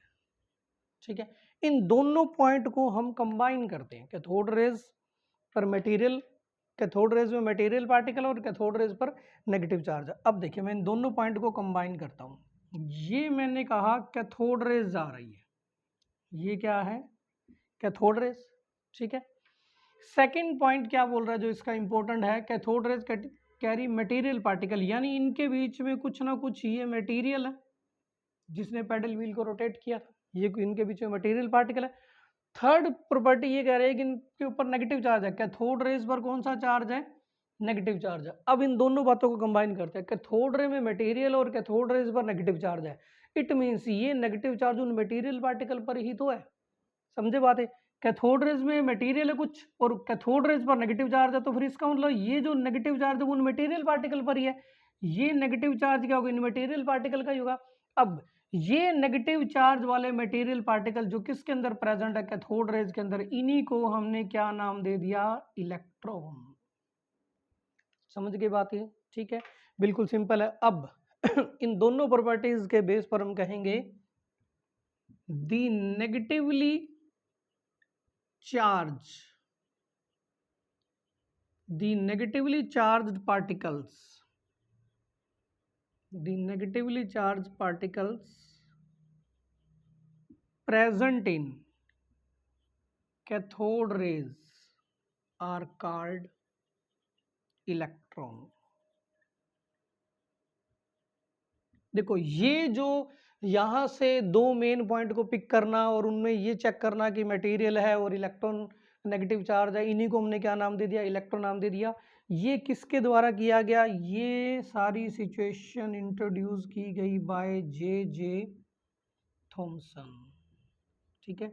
ठीक है। इन दोनों पॉइंट को हम कंबाइन करते हैं, कैथोड रेज पर मटेरियल, कैथोड रेज में मटेरियल पार्टिकल और कैथोड रेज पर नेगेटिव चार्ज है। अब देखिए मैं इन दोनों पॉइंट को कंबाइन करता हूं। ये मैंने कहा कैथोड रेज आ रही है, ये क्या है, कैथोड रेज, ठीक है। सेकंड पॉइंट क्या बोल रहा है जो इसका इंपॉर्टेंट है, cathode raise carry material particle, यानी इनके बीच में कुछ ना कुछ ये मटेरियल है जिसने पैडल व्हील को रोटेट किया था, ये इनके बीच में मटेरियल पार्टिकल है। थर्ड प्रॉपर्टी ये कह रही है कि इनके ऊपर नेगेटिव चार्ज है, कैथोड रेज पर कौन सा चार्ज है, नेगेटिव चार्ज है। अब इन दोनों बातों को कंबाइन करते हैं, कैथोड रे में मटेरियल और कैथोड रेज पर नेगेटिव चार्ज है, इट मींस ये नेगेटिव चार्ज उन मटेरियल पार्टिकल पर ही तो है, समझे बात है। कैथोड रेज में मटेरियल है कुछ और कैथोड रेज पर नेगेटिव चार्ज है, तो फिर इसका मतलब ये जो नेगेटिव चार्ज है वो उन मटेरियल पार्टिकल पर ही है, ये नेगेटिव चार्ज क्या होगा, इन मटेरियल पार्टिकल का ही होगा। अब ये नेगेटिव चार्ज वाले मटेरियल पार्टिकल जो किसके अंदर प्रेजेंट है, कैथोड रेज के अंदर, इन्हीं को हमने क्या नाम दे दिया, इलेक्ट्रॉन। समझ गए बात ये, ठीक है, बिल्कुल सिंपल है। अब इन दोनों प्रॉपर्टीज के बेस पर हम कहेंगे the negatively charge, the negatively charged particles, the negatively charged particles present in cathode rays are called electron। देखो ये जो यहां से दो मेन पॉइंट को पिक करना और उनमें ये चेक करना कि मटेरियल है और इलेक्ट्रॉन नेगेटिव चार्ज है, इन्हीं को हमने क्या नाम दे दिया, इलेक्ट्रॉन नाम दे दिया। ये किसके द्वारा किया गया, ये सारी सिचुएशन इंट्रोड्यूस की गई बाय जे थॉमसन, ठीक है।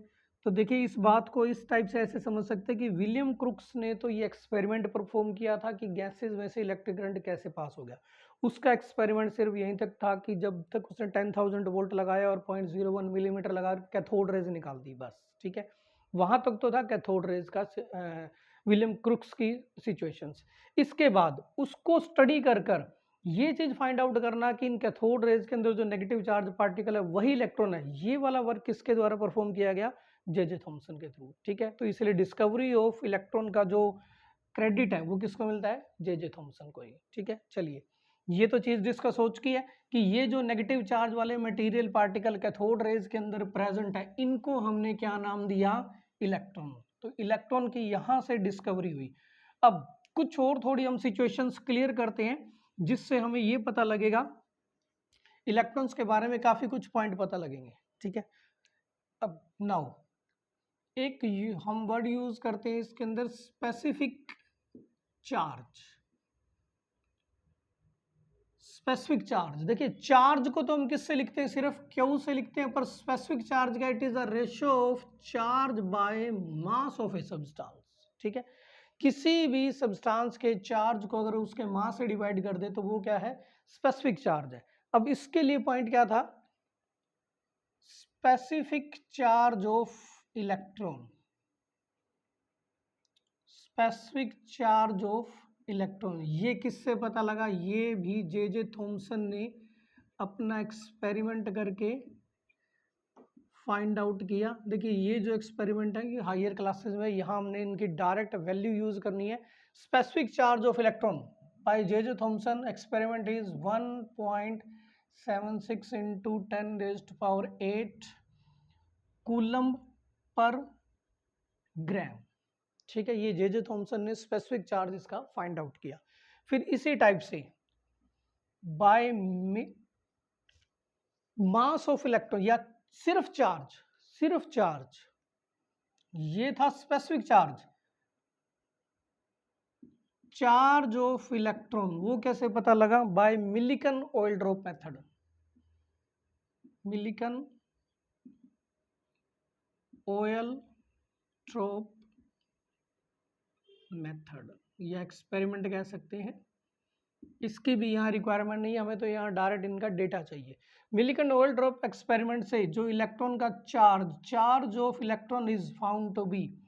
तो देखिए इस बात को इस टाइप से ऐसे समझ सकते हैं कि विलियम क्रुक्स ने तो ये एक्सपेरिमेंट परफॉर्म किया था कि गैसेस में से इलेक्ट्रिक करंट कैसे पास हो गया। उसका एक्सपेरिमेंट सिर्फ यहीं तक था कि जब तक उसने 10,000 वोल्ट लगाया और 0.01 मिलीमीटर लगा कैथोड रेज निकाल दी, बस, ठीक है। वहां तक तो था कैथोड रेज का विलियम क्रुक्स की सिचुएशंस। इसके बाद उसको स्टडी कर ये चीज फाइंड आउट करना कि इन कैथोड रेज के अंदर जो नेगेटिव चार्ज पार्टिकल है वही इलेक्ट्रॉन है, ये वाला वर्क किसके द्वारा परफॉर्म किया गया, जे थॉमसन के थ्रू, ठीक है। तो इसलिए डिस्कवरी ऑफ इलेक्ट्रॉन का जो क्रेडिट है वो किसको मिलता है, जे थॉमसन को ही, ठीक है। चलिए ये तो चीज डिस्कस हो चुकी है कि ये जो नेगेटिव चार्ज वाले मटेरियल पार्टिकल कैथोड रेज के अंदर प्रेजेंट है, इनको हमने क्या नाम दिया, इलेक्ट्रॉन। तो इलेक्ट्रॉन की यहां से डिस्कवरी हुई। अब कुछ और थोड़ी हम सिचुएशंस क्लियर करते हैं जिससे हमें ये पता लगेगा, इलेक्ट्रॉन्स के बारे में काफी कुछ पॉइंट पता लगेंगे, ठीक है। अब नाउ एक हम वर्ड यूज करते हैं इसके अंदर, स्पेसिफिक चार्ज, स्पेसिफिक चार्ज। देखिए चार्ज को तो हम किससे लिखते हैं, सिर्फ क्यू से लिखते हैं, पर स्पेसिफिक चार्ज का it is the ratio of charge by mass of a substance. ठीक है, किसी भी सब्सटेंस के चार्ज को अगर उसके मास से डिवाइड कर दे तो वो क्या है, स्पेसिफिक चार्ज है। अब इसके लिए पॉइंट क्या था, specific charge of electron, specific charge of electron. ये किससे पता लगा, ये भी जे थॉमसन ने अपना एक्सपेरिमेंट करके फाइंड आउट किया। देखिए ये जो एक्सपेरिमेंट है कि हायर क्लासेस में, यहाँ हमने इनकी डायरेक्ट वैल्यू यूज करनी है। Specific charge of electron by J Thomson experiment is 1.76 into 10⁸ coulomb पर ग्राम। ठीक है, ये जे थॉमसन ने स्पेसिफिक चार्ज इसका फाइंड आउट किया। फिर इसी टाइप से बाय मास ऑफ इलेक्ट्रॉन, या सिर्फ चार्ज, ये था स्पेसिफिक चार्ज ऑफ इलेक्ट्रॉन। वो कैसे पता लगा, by Millikan oil drop method, Millikan oil drop method, या एक्सपेरिमेंट कह सकते हैं। इसकी भी यहाँ रिक्वायरमेंट नहीं है, हमें तो यहाँ डायरेक्ट इनका डेटा चाहिए। मिलिकन ऑयल ड्रॉप एक्सपेरिमेंट से जो इलेक्ट्रॉन का charge of electron is found to be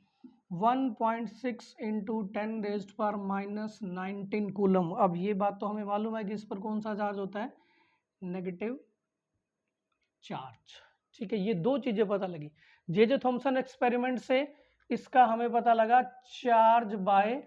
1.6 into 10⁻⁻19 coulomb. अब ये बात तो हमें मालूम है कि इस पर कौन सा चार्ज होता है, नेगेटिव चार्ज। ठीक है, ये दो चीजें पता लगी जे थॉमसन एक्सपेरिमेंट से। इसका हमें पता लगा चार्ज बाय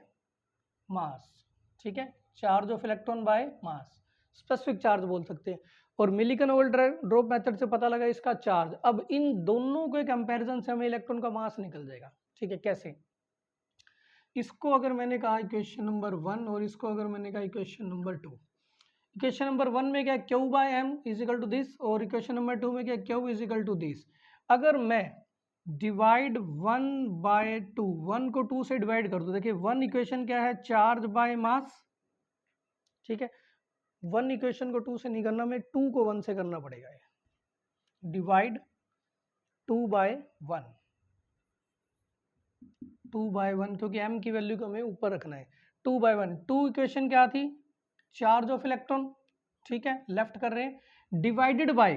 मास। ठीक है, charge of electron by mass, specific charge बोल सकते हैं। और मिलिकन ऑयल ड्रॉप मेथड से पता लगा इसका चार्ज। अब इन दोनों के कंपैरिजन से हमें इलेक्ट्रॉन का मास निकल जाएगा। ठीक है, कैसे, इसको अगर मैंने कहा इक्वेशन नंबर 1 और इसको अगर मैंने कहा इक्वेशन नंबर 2। इक्वेशन नंबर 1 में क्या, Q by M is equal to this, और इक्वेशन नंबर 2 में क्या, Q is equal to this. अगर मैं डिवाइड 1/2, 1 को 2 से डिवाइड कर दो, देखिए 1 इक्वेशन क्या है, चार्ज बाय मास। ठीक है, 1 इक्वेशन को 2 से नहीं करना, मैं 2 को 1 से करना पड़ेगा। डिवाइड 2/1, 2/1, क्योंकि m की वैल्यू को हमें ऊपर रखना है। 2/1, 2 इक्वेशन क्या थी, चार्ज ऑफ इलेक्ट्रॉन। ठीक है, लेफ्ट कर रहे हैं, divided by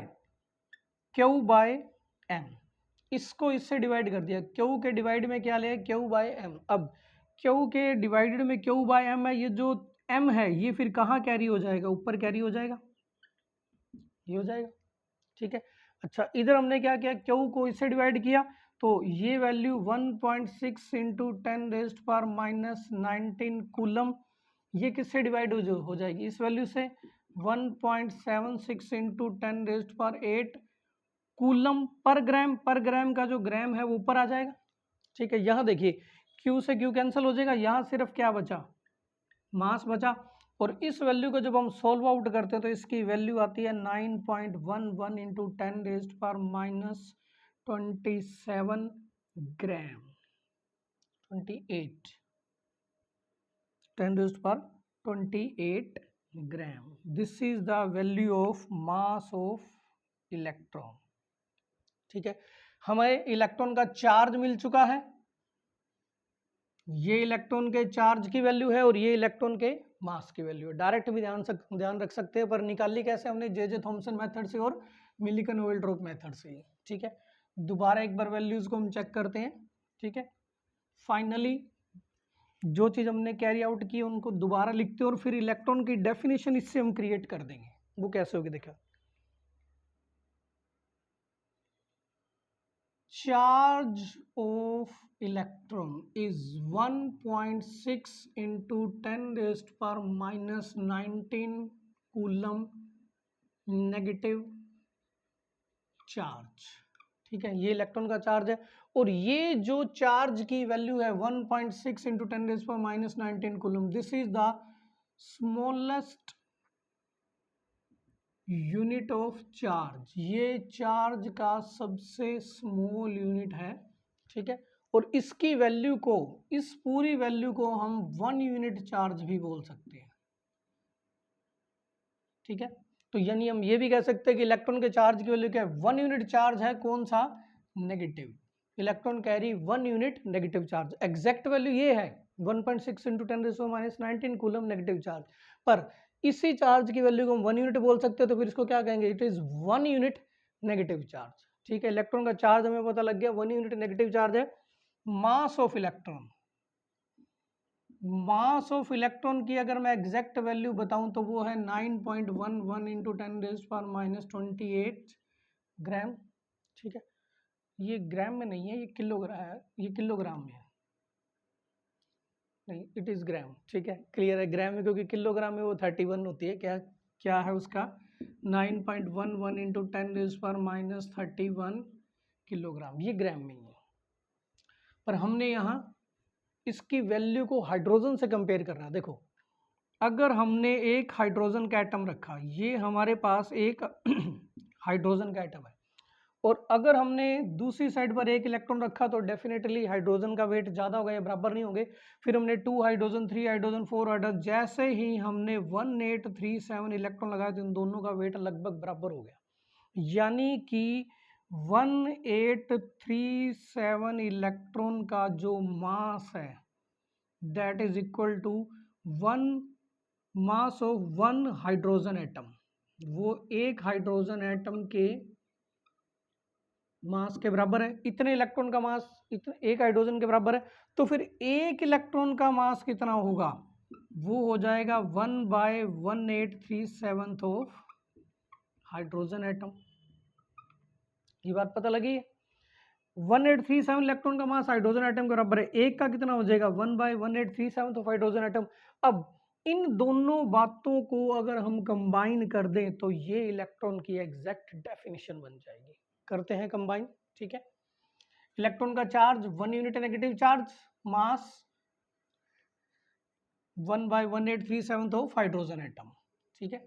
Q by M. इसको इससे डिवाइड कर दिया, क्यू के डिवाइड में क्या ले, क्यू बाय एम। अब क्यू के डिवाइडेड में क्यू बाय एम है, ये जो एम है ये फिर कहाँ कैरी हो जाएगा, ऊपर कैरी हो जाएगा, ये हो जाएगा। ठीक है, अच्छा इधर हमने क्या किया, क्यू को इससे डिवाइड किया, तो ये वैल्यू 1.6 इंटू 10⁻⁻19 कूलम, ये किससे डिवाइड हो जाएगी, इस वैल्यू से 1.76 इंटू 10⁸ कूलम पर ग्राम। पर ग्राम का जो ग्राम है वो ऊपर आ जाएगा। ठीक है, यहाँ देखिए क्यू से क्यू कैंसिल हो जाएगा, यहाँ सिर्फ क्या बचा, मास बचा। और इस वैल्यू को जब हम सोल्व आउट करते हैं तो इसकी वैल्यू आती है 9.11 into 10⁻27 gram, 28 10⁻28 gram. This is the value of mass of electron. ठीक है, हमें इलेक्ट्रॉन का चार्ज मिल चुका है, ये इलेक्ट्रॉन के चार्ज की वैल्यू है और ये इलेक्ट्रॉन के मास की वैल्यू है। डायरेक्ट भी ध्यान रख सकते हैं, पर निकाली कैसे हमने, जे थॉमसन मेथड से और मिलिकन ऑयल ड्रॉप मेथड से। ठीक है, दोबारा एक बार वैल्यूज को हम चेक करते हैं। ठीक है, फाइनली जो चीज़ हमने कैरी आउट की उनको दोबारा लिखते हैं और फिर इलेक्ट्रॉन की डेफिनेशन इससे हम क्रिएट कर देंगे। वो कैसे होगी, देखा, charge of electron is 1.6 into 10⁻⁻19 coulomb negative charge. ठीक है, ये इलेक्ट्रॉन का चार्ज है, और ये जो चार्ज की वैल्यू है 1.6 into 10⁻⁻19 coulomb, this is the smallest unit of charge. ये चार्ज का सबसे स्मॉल यूनिट है। ठीक है, और इसकी वैल्यू को, इस पूरी वैल्यू को हम 1 यूनिट चार्ज भी बोल सकते हैं। ठीक है, तो यानी हम ये भी कह सकते हैं कि इलेक्ट्रॉन के चार्ज की वैल्यू क्या है, 1 यूनिट चार्ज है, कौन सा, negative. Electron carry 1 unit negative charge, exact value ये है 1.6 × 10⁻19 कूलम नेगेटिव चार्ज। पर इसी चार्ज की वैल्यू को हम 1 यूनिट बोल सकते हैं, तो फिर इसको क्या कहेंगे, it is 1 unit negative charge. ठीक है, इलेक्ट्रॉन का चार्ज हमें पता लग गया, 1 यूनिट नेगेटिव चार्ज है। Mass of electron, mass of electron की अगर मैं एग्जैक्ट वैल्यू बताऊं तो वो है 9.11 × 10⁻28 ग्राम। ठीक है, ये ग्राम में नहीं है, ये किलोग्राम है, ये किलोग्राम में है, नहीं इट इज ग्राम। ठीक है, क्लियर है, ग्राम में, क्योंकि किलोग्राम में वो 31 होती है। क्या क्या है उसका, 9.11 × 10⁻31 किलोग्राम, ये ग्राम में ही है। पर हमने यहाँ इसकी वैल्यू को हाइड्रोजन से कंपेयर कर रहा है। देखो, अगर हमने एक हाइड्रोजन का एटम रखा, ये हमारे पास एक हाइड्रोजन का एटम है, और अगर हमने दूसरी साइड पर एक इलेक्ट्रॉन रखा तो डेफिनेटली हाइड्रोजन का वेट ज़्यादा होगा या बराबर नहीं होंगे। फिर हमने 2 हाइड्रोजन, 3 हाइड्रोजन, 4 हाइड्रोजन, जैसे ही हमने 1837 इलेक्ट्रॉन लगाए तो इन दोनों का वेट लगभग बराबर हो गया। यानी कि 1837 इलेक्ट्रॉन का जो मास है that is equal to 1 mass of 1 hydrogen atom. वो एक हाइड्रोजन एटम के मास के बराबर है। इतने इलेक्ट्रॉन का मास एक हाइड्रोजन के बराबर है, तो फिर एक इलेक्ट्रॉन का मास कितना होगा, वो हो जाएगा 1/1837 ऑफ हाइड्रोजन एटम। ये बात पता लगी है, 1837 इलेक्ट्रॉन का मास हाइड्रोजन एटम के बराबर है। एक का कितना हो जाएगा, 1/1837 ऑफ हाइड्रोजन एटम। अब इन दोनों बातों को अगर हम कंबाइन कर दें तो ये इलेक्ट्रॉन की एग्जैक्ट डेफिनेशन बन जाएगी। करते हैं कंबाइन। ठीक है, इलेक्ट्रॉन का charge 1 unit negative charge, mass 1/1837 of hydrogen atom. ठीक है,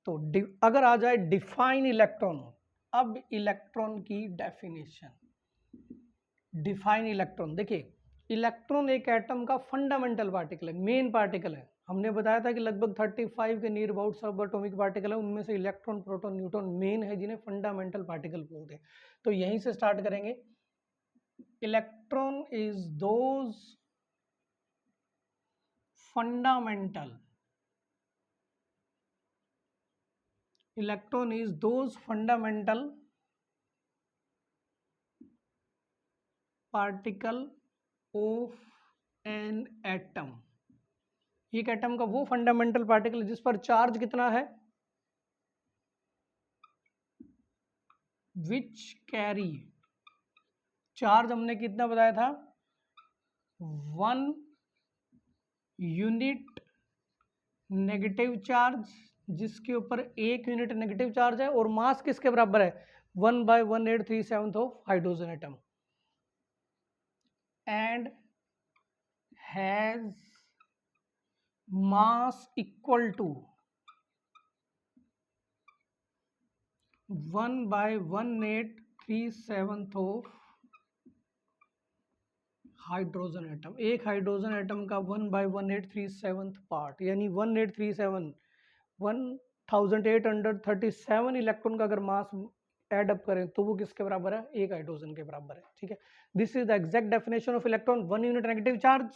तो अगर आ जाए डिफाइन इलेक्ट्रॉन, अब इलेक्ट्रॉन की डेफिनेशन। डिफाइन इलेक्ट्रॉन, देखिए इलेक्ट्रॉन एक एटम का फंडामेंटल पार्टिकल है, मेन पार्टिकल है। हमने बताया था कि लगभग 35 के नियर अबाउट सब एटॉमिक पार्टिकल है, उनमें से इलेक्ट्रॉन, प्रोटॉन, न्यूट्रॉन मेन है जिन्हें फंडामेंटल पार्टिकल बोलते हैं। तो यहीं से स्टार्ट करेंगे। Electron is those fundamental, electron is those fundamental particle of an atom. एक एटम का वो फंडामेंटल पार्टिकल जिस पर चार्ज कितना है, विच कैरी, चार्ज हमने कितना बताया था, 1 यूनिट नेगेटिव चार्ज, जिसके ऊपर 1 यूनिट नेगेटिव चार्ज है, और मास किसके बराबर है, 1/1837 of hydrogen atom, and has mass equal to 1/1837 of hydrogen atom. एक हाइड्रोजन एटम का 1/1837 पार्ट, यानी 1837 इलेक्ट्रॉन का अगर मास एड अप करें तो वो किसके बराबर है, एक हाइड्रोजन के बराबर है। ठीक है, this is the exact definition of electron, 1 unit negative charge,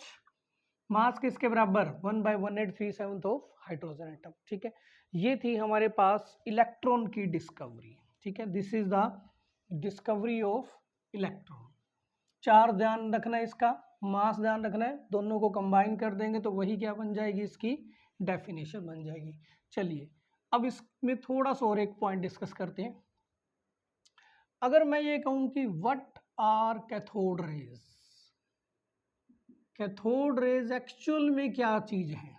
mass किसके बराबर, 1/1837 ऑफ हाइड्रोजन एटम। ठीक है, ये थी हमारे पास इलेक्ट्रॉन की डिस्कवरी। ठीक है, this is the discovery of electron. चार ध्यान रखना है, इसका मास ध्यान रखना है, दोनों को कंबाइन कर देंगे तो वही क्या बन जाएगी, इसकी डेफिनेशन बन जाएगी। चलिए अब इसमें थोड़ा सा और एक पॉइंट डिस्कस करते हैं। अगर मैं ये कहूं कि what are cathode rays, cathode rays actual में क्या चीज है।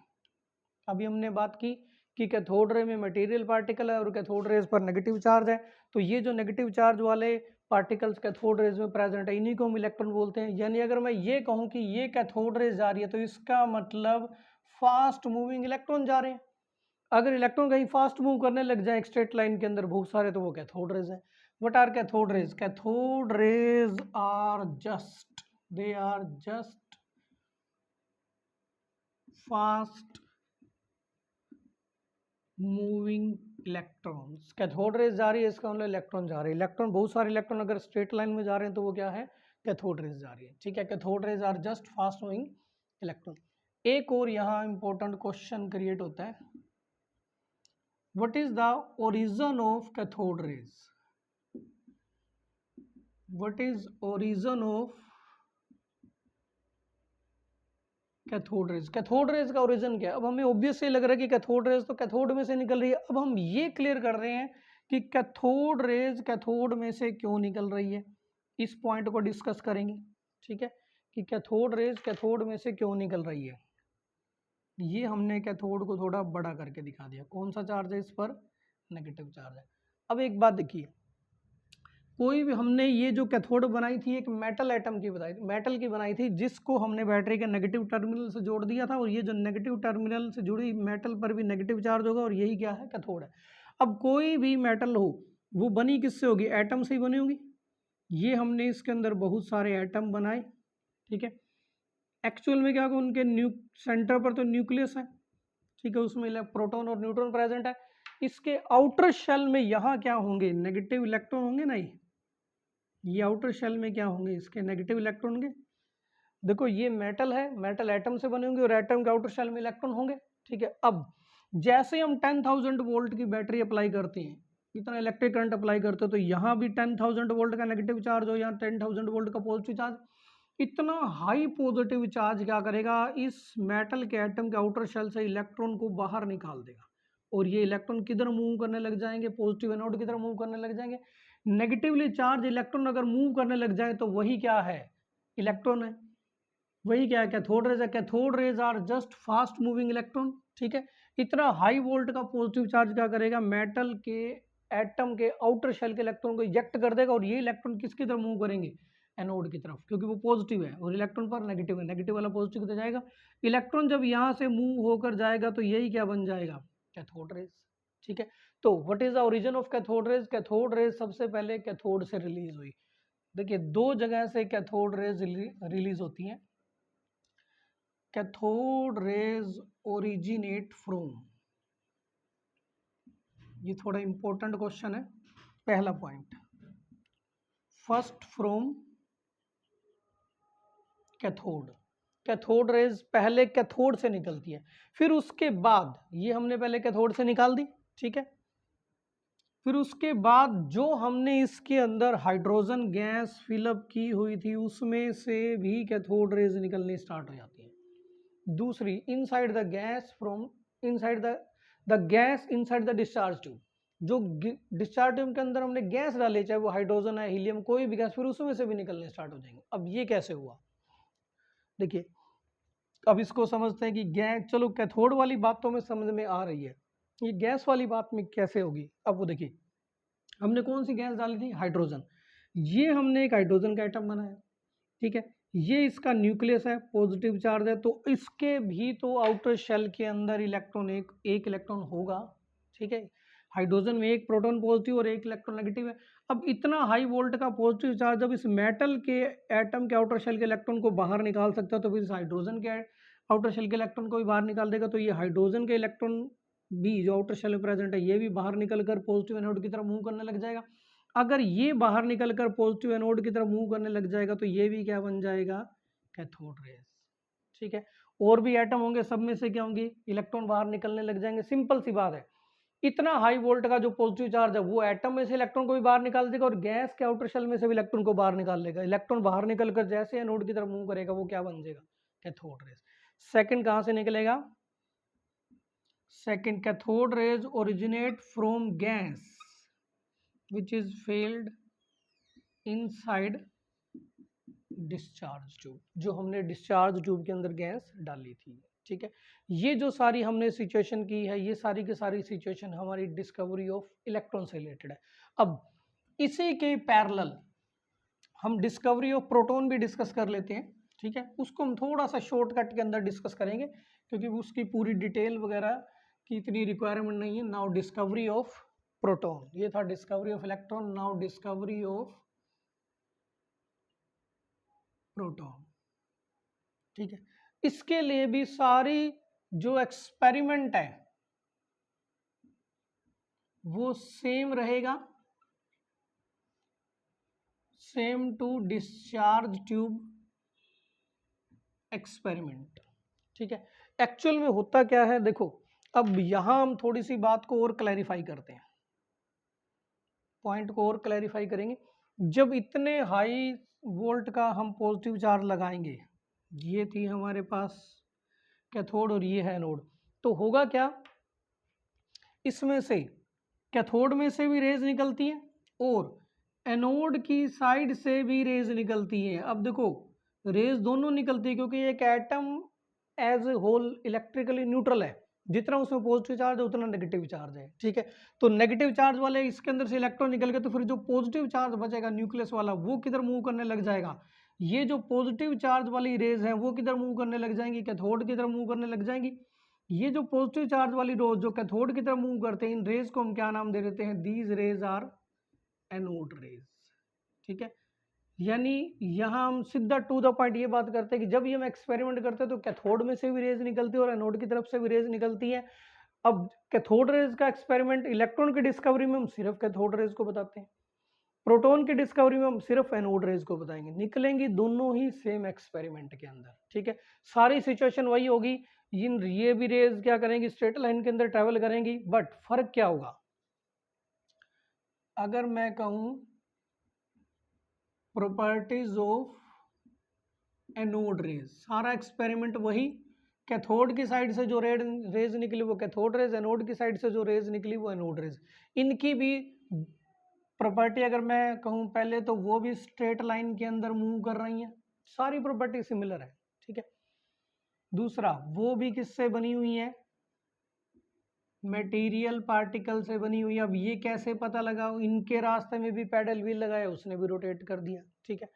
अभी हमने बात की कि कैथोड रे में मटेरियल पार्टिकल है और कैथोड रेज पर नेगेटिव चार्ज है, तो ये जो नेगेटिव चार्ज वाले पार्टिकल्स कैथोड रेज में प्रेजेंट है, इन्हीं को हम इलेक्ट्रॉन बोलते हैं। यानी अगर मैं ये कहूं कि ये कैथोड रेज जा रही है तो इसका मतलब फास्ट मूविंग इलेक्ट्रॉन जा रहे हैं। अगर इलेक्ट्रॉन कहीं फास्ट मूव करने लग जाए एक स्ट्रेट लाइन के अंदर बहुत सारे, तो वो कैथोड रेज है। What are cathode rays, cathode rays are just they are just fast moving electrons. Cathode rays जा रही है, इसका मतलब इलेक्ट्रॉन जा रहे हैं। इलेक्ट्रॉन, बहुत सारे इलेक्ट्रॉन अगर स्ट्रेट लाइन में जा रहे हैं तो वो क्या है, कैथोड रेज जा रही है। ठीक है, cathode rays are just fast moving electron. एक और यहाँ इंपॉर्टेंट क्वेश्चन क्रिएट होता है, what is the origin of cathode rays? What is origin of cathode rays? Cathode rays का ओरिजिन क्या है? अब हमें ऑब्वियस ही लग रहा है कि कैथोड रेज तो कैथोड में से निकल रही है। अब हम ये क्लियर कर रहे हैं कि कैथोड रेज कैथोड में से क्यों निकल रही है, इस पॉइंट को डिस्कस करेंगे। ठीक है, कि कैथोड रेज कैथोड में से क्यों निकल रही है। ये हमने कैथोड को थोड़ा बड़ा करके दिखा दिया। कौन सा चार्ज है इस पर? नेगेटिव चार्ज है। अब एक बात देखिए, कोई भी हमने ये जो कैथोड बनाई थी एक मेटल एटम की बनाई, मेटल की बनाई थी, जिसको हमने बैटरी के नेगेटिव टर्मिनल से जोड़ दिया था, और ये जो नेगेटिव टर्मिनल से जुड़ी मेटल पर भी नेगेटिव चार्ज होगा, और यही क्या है, कैथोड है। अब कोई भी मेटल हो, वो बनी किससे होगी? एटम से ही बनी होगी। ये हमने इसके अंदर बहुत सारे एटम बनाए। ठीक है, एक्चुअल में क्या होगा, उनके सेंटर पर तो न्यूक्लियस है। ठीक है, उसमें प्रोटॉन और न्यूट्रॉन प्रेजेंट है। इसके आउटर शेल में यहाँ क्या होंगे? नेगेटिव इलेक्ट्रॉन होंगे ना। ये आउटर शेल में क्या होंगे? इसके नेगेटिव इलेक्ट्रॉन होंगे। देखो ये मेटल है, मेटल एटम से बने होंगे, और एटम के आउटर शेल में इलेक्ट्रॉन होंगे। ठीक है, अब जैसे हम 10,000 वोल्ट की बैटरी अप्लाई करते हैं, इतना इलेक्ट्रिक करंट अप्लाई करते हो, तो यहाँ भी 10,000 वोल्ट का नेगेटिव चार्ज हो, यहाँ 10,000 वोल्ट का पॉजिटिव चार्ज। इतना हाई पॉजिटिव चार्ज क्या करेगा, इस मेटल के एटम के आउटर शेल से इलेक्ट्रॉन को बाहर निकाल देगा, और ये इलेक्ट्रॉन किधर मूव करने लग जाएंगे? पॉजिटिव एनोड की तरफ मूव करने लग जाएंगे। नेगेटिवली चार्ज इलेक्ट्रॉन अगर मूव करने लग जाए तो वही क्या है? इलेक्ट्रॉन है। वही क्या है? कैथोड रेज है। Cathode rays are just fast moving electron. ठीक है, इतना हाई वोल्ट का पॉजिटिव चार्ज क्या करेगा? मेटल के एटम के आउटर शेल के इलेक्ट्रॉन को इजेक्ट कर देगा, और ये इलेक्ट्रॉन किसकी तरफ मूव करेंगे? एनोड की तरफ, क्योंकि वो पॉजिटिव है और इलेक्ट्रॉन पर नेगेटिव है। नेगेटिव वाला पॉजिटिव की तरफ जाएगा। इलेक्ट्रॉन जब यहाँ से मूव होकर जाएगा तो यही क्या बन जाएगा? Cathode rays. ठीक है, तो what is the origin of cathode rays? Cathode raise सबसे पहले कैथोड से रिलीज हुई। देखिए दो जगह से कैथोड रेज रिलीज होती हैं। कैथोड रेज ओरिजिनेट फ्रॉम, ये थोड़ा इंपॉर्टेंट क्वेश्चन है। पहला point, first from cathode. Cathode rays पहले कैथोड से निकलती है, फिर उसके बाद ये हमने पहले कैथोड से निकाल दी। ठीक है, फिर उसके बाद जो हमने इसके अंदर हाइड्रोजन गैस फिलअप की हुई थी, उसमें से भी कैथोड रेज निकलनी स्टार्ट हो जाती है। दूसरी, inside the gas from inside the gas inside the discharge tube, जो डिस्चार्ज ट्यूब के अंदर हमने गैस डाली, चाहे वो हाइड्रोजन है, हीलियम, कोई भी गैस, फिर उसमें से भी निकलने स्टार्ट हो जाएंगे। अब ये कैसे हुआ? देखिए अब इसको समझते हैं कि गैस, चलो कैथोड वाली बात तो हमें समझ में आ रही है, ये गैस वाली बात में कैसे होगी। अब वो देखिए, हमने कौन सी गैस डाली थी? हाइड्रोजन। ये हमने एक हाइड्रोजन का एटम बनाया। ठीक है, ये इसका न्यूक्लियस है, पॉजिटिव चार्ज है, तो इसके भी तो आउटर शेल के अंदर इलेक्ट्रॉन एक इलेक्ट्रॉन होगा। ठीक है, हाइड्रोजन में एक प्रोटॉन पॉजिटिव और एक इलेक्ट्रॉन नेगेटिव है। अब इतना हाई वोल्ट का पॉजिटिव चार्ज जब इस मेटल के एटम के आउटर शेल के इलेक्ट्रॉन को बाहर निकाल सकता है, तो फिर इस हाइड्रोजन के आउटर शेल के इलेक्ट्रॉन को भी बाहर निकाल देगा। तो ये हाइड्रोजन के इलेक्ट्रॉन भी जो आउटर शेल में प्रेजेंट है, ये भी बाहर निकल कर पॉजिटिव एनोड की तरफ मूव करने लग जाएगा। अगर ये बाहर निकलकर पॉजिटिव एनोड की तरफ मूव करने लग जाएगा, तो ये भी क्या बन जाएगा? Cathode rays. ठीक है, और भी एटम होंगे, सब में से क्या होंगे? इलेक्ट्रॉन बाहर निकलने लग जाएंगे। सिंपल सी बात है, इतना हाई वोल्ट का जो पॉजिटिव चार्ज है वो एटम में से इलेक्ट्रॉन को भी बाहर निकाल देगा, और गैस के आउटर शेल में से भी इलेक्ट्रॉन को बाहर निकाल लेगा। इलेक्ट्रॉन बाहर निकलकर जैसे एनोड की तरफ मूव करेगा, वो क्या बन जाएगा? Cathode rays. सेकंड कहां से निकलेगा? Second, cathode rays originate from gas which is filled inside discharge tube, जो हमने डिस्चार्ज ट्यूब के अंदर गैस डाली थी। ठीक है, ये जो सारी हमने सिचुएशन की है, ये सारी की सारी सिचुएशन हमारी डिस्कवरी ऑफ इलेक्ट्रॉन से रिलेटेड है। अब इसी के पैरेलल हम डिस्कवरी ऑफ प्रोटॉन भी डिस्कस कर लेते हैं। ठीक है, उसको हम थोड़ा सा शॉर्टकट के अंदर डिस्कस करेंगे, क्योंकि उसकी पूरी डिटेल वगैरह की इतनी रिक्वायरमेंट नहीं है। नाउ डिस्कवरी ऑफ प्रोटॉन, ये था discovery of electron. Now discovery of proton. ठीक है, इसके लिए भी सारी जो एक्सपेरिमेंट है वो सेम रहेगा, same to discharge tube experiment. ठीक है, एक्चुअल में होता क्या है देखो, अब यहां हम थोड़ी सी बात को और क्लैरिफाई करते हैं, पॉइंट को और क्लैरिफाई करेंगे। जब इतने हाई वोल्ट का हम पॉजिटिव चार्ज लगाएंगे, ये थी हमारे पास कैथोड और ये है एनोड, तो होगा क्या, इसमें से कैथोड में से भी रेज निकलती है और एनोड की साइड से भी रेज निकलती है। अब देखो रेज दोनों निकलती है क्योंकि एक atom as a whole electrically neutral है, जितना उसमें पॉजिटिव चार्ज है उतना नेगेटिव चार्ज है। ठीक है, तो नेगेटिव चार्ज वाले इसके अंदर से इलेक्ट्रॉन निकल गए, तो फिर जो पॉजिटिव चार्ज बचेगा न्यूक्लियस वाला वो किधर मूव करने लग जाएगा, ये जो पॉजिटिव चार्ज वाली रेज है वो किधर मूव करने लग जाएंगी, कैथोड की तरफ मूव करने लग जाएंगी। ये जो पॉजिटिव चार्ज वाली रोज जो कैथोड की तरफ मूव करते हैं, इन रेज को हम क्या नाम दे देते हैं, these rays are anode rays. ठीक है, यानी यहां हम सीधा टू द पॉइंट ये बात करते हैं कि जब ये हम एक्सपेरिमेंट करते हैं तो कैथोड में से भी रेज निकलती है और एनोड की तरफ से भी रेज निकलती है। अब कैथोड रेज का एक्सपेरिमेंट, इलेक्ट्रॉन की डिस्कवरी में हम सिर्फ कैथोड रेज को बताते हैं, प्रोटॉन की डिस्कवरी में हम सिर्फ एनोड रेज को बताएंगे, निकलेंगी दोनों ही सेम एक्सपेरिमेंट के अंदर। ठीक है, सारी सिचुएशन वही होगी, ये भी रेज क्या करेंगी, स्ट्रेट लाइन के अंदर ट्रेवल करेंगी, बट फर्क क्या होगा, अगर मैं कहूं प्रॉपर्टीज ऑफ एनोड रेज, सारा एक्सपेरिमेंट वही, कैथोड की साइड से जो रेज निकली वो कैथोड रेज, एनोड की साइड से जो रेज निकली वो एनोड रेज। इनकी भी प्रॉपर्टी अगर मैं कहूं पहले तो वो भी स्ट्रेट लाइन के अंदर मूव कर रही हैं, सारी प्रॉपर्टी सिमिलर है। ठीक है, दूसरा वो भी किससे बनी हुई है, मटेरियल पार्टिकल से बनी हुई है। अब ये कैसे पता लगा, इनके रास्ते में भी पैडल व्हील लगाया, उसने भी रोटेट कर दिया। ठीक है,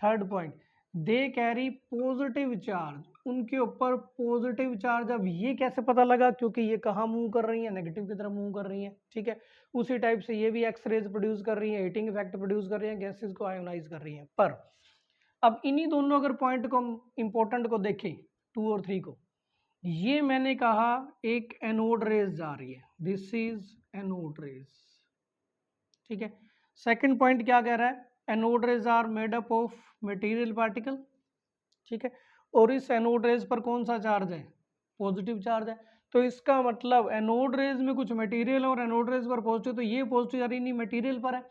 third point, they carry positive charge, उनके ऊपर पॉजिटिव चार्ज। अब ये कैसे पता लगा, क्योंकि ये कहाँ मूव कर रही है, नेगेटिव की तरफ मूव कर रही है। ठीक है, उसी टाइप से ये भी एक्स रेज प्रोड्यूस कर रही है, हीटिंग इफेक्ट प्रोड्यूस कर रही है, गैसेस को आयोनाइज कर रही है। पर अब इन्हीं दोनों अगर पॉइंट को इंपॉर्टेंट को देखें, 2 और 3 को, ये मैंने कहा एक एनोड रेज जा रही है, दिस इज एनोड रेज। ठीक है, सेकंड पॉइंट क्या कह रहा है, anode rays are made up of material particle. ठीक है, और इस एनोड रेज पर कौन सा चार्ज है, पॉजिटिव चार्ज है। तो इसका मतलब एनोड रेज में कुछ मटेरियल और एनोड रेज पर पॉजिटिव, तो ये पॉजिटिव चार्ज नहीं मटेरियल पर है।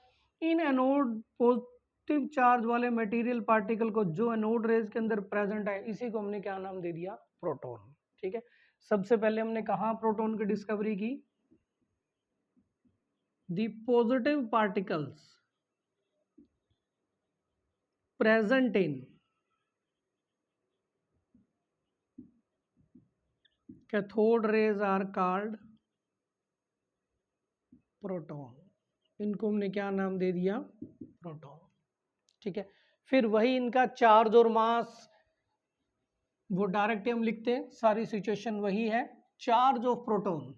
इन एनोड पॉजिटिव चार्ज वाले मटेरियल पार्टिकल को जो एनोड रेज के अंदर प्रेजेंट है, इसी को हमने क्या नाम दे दिया, प्रोटॉन। ठीक है, सबसे पहले हमने कहा प्रोटॉन की डिस्कवरी की, the positive particles present in cathode rays are called proton, इनको हमने क्या नाम दे दिया, प्रोटॉन। ठीक है, फिर वही इनका चार्ज और मास वो डायरेक्ट हम लिखते हैं, सारी सिचुएशन वही है। Charge of proton,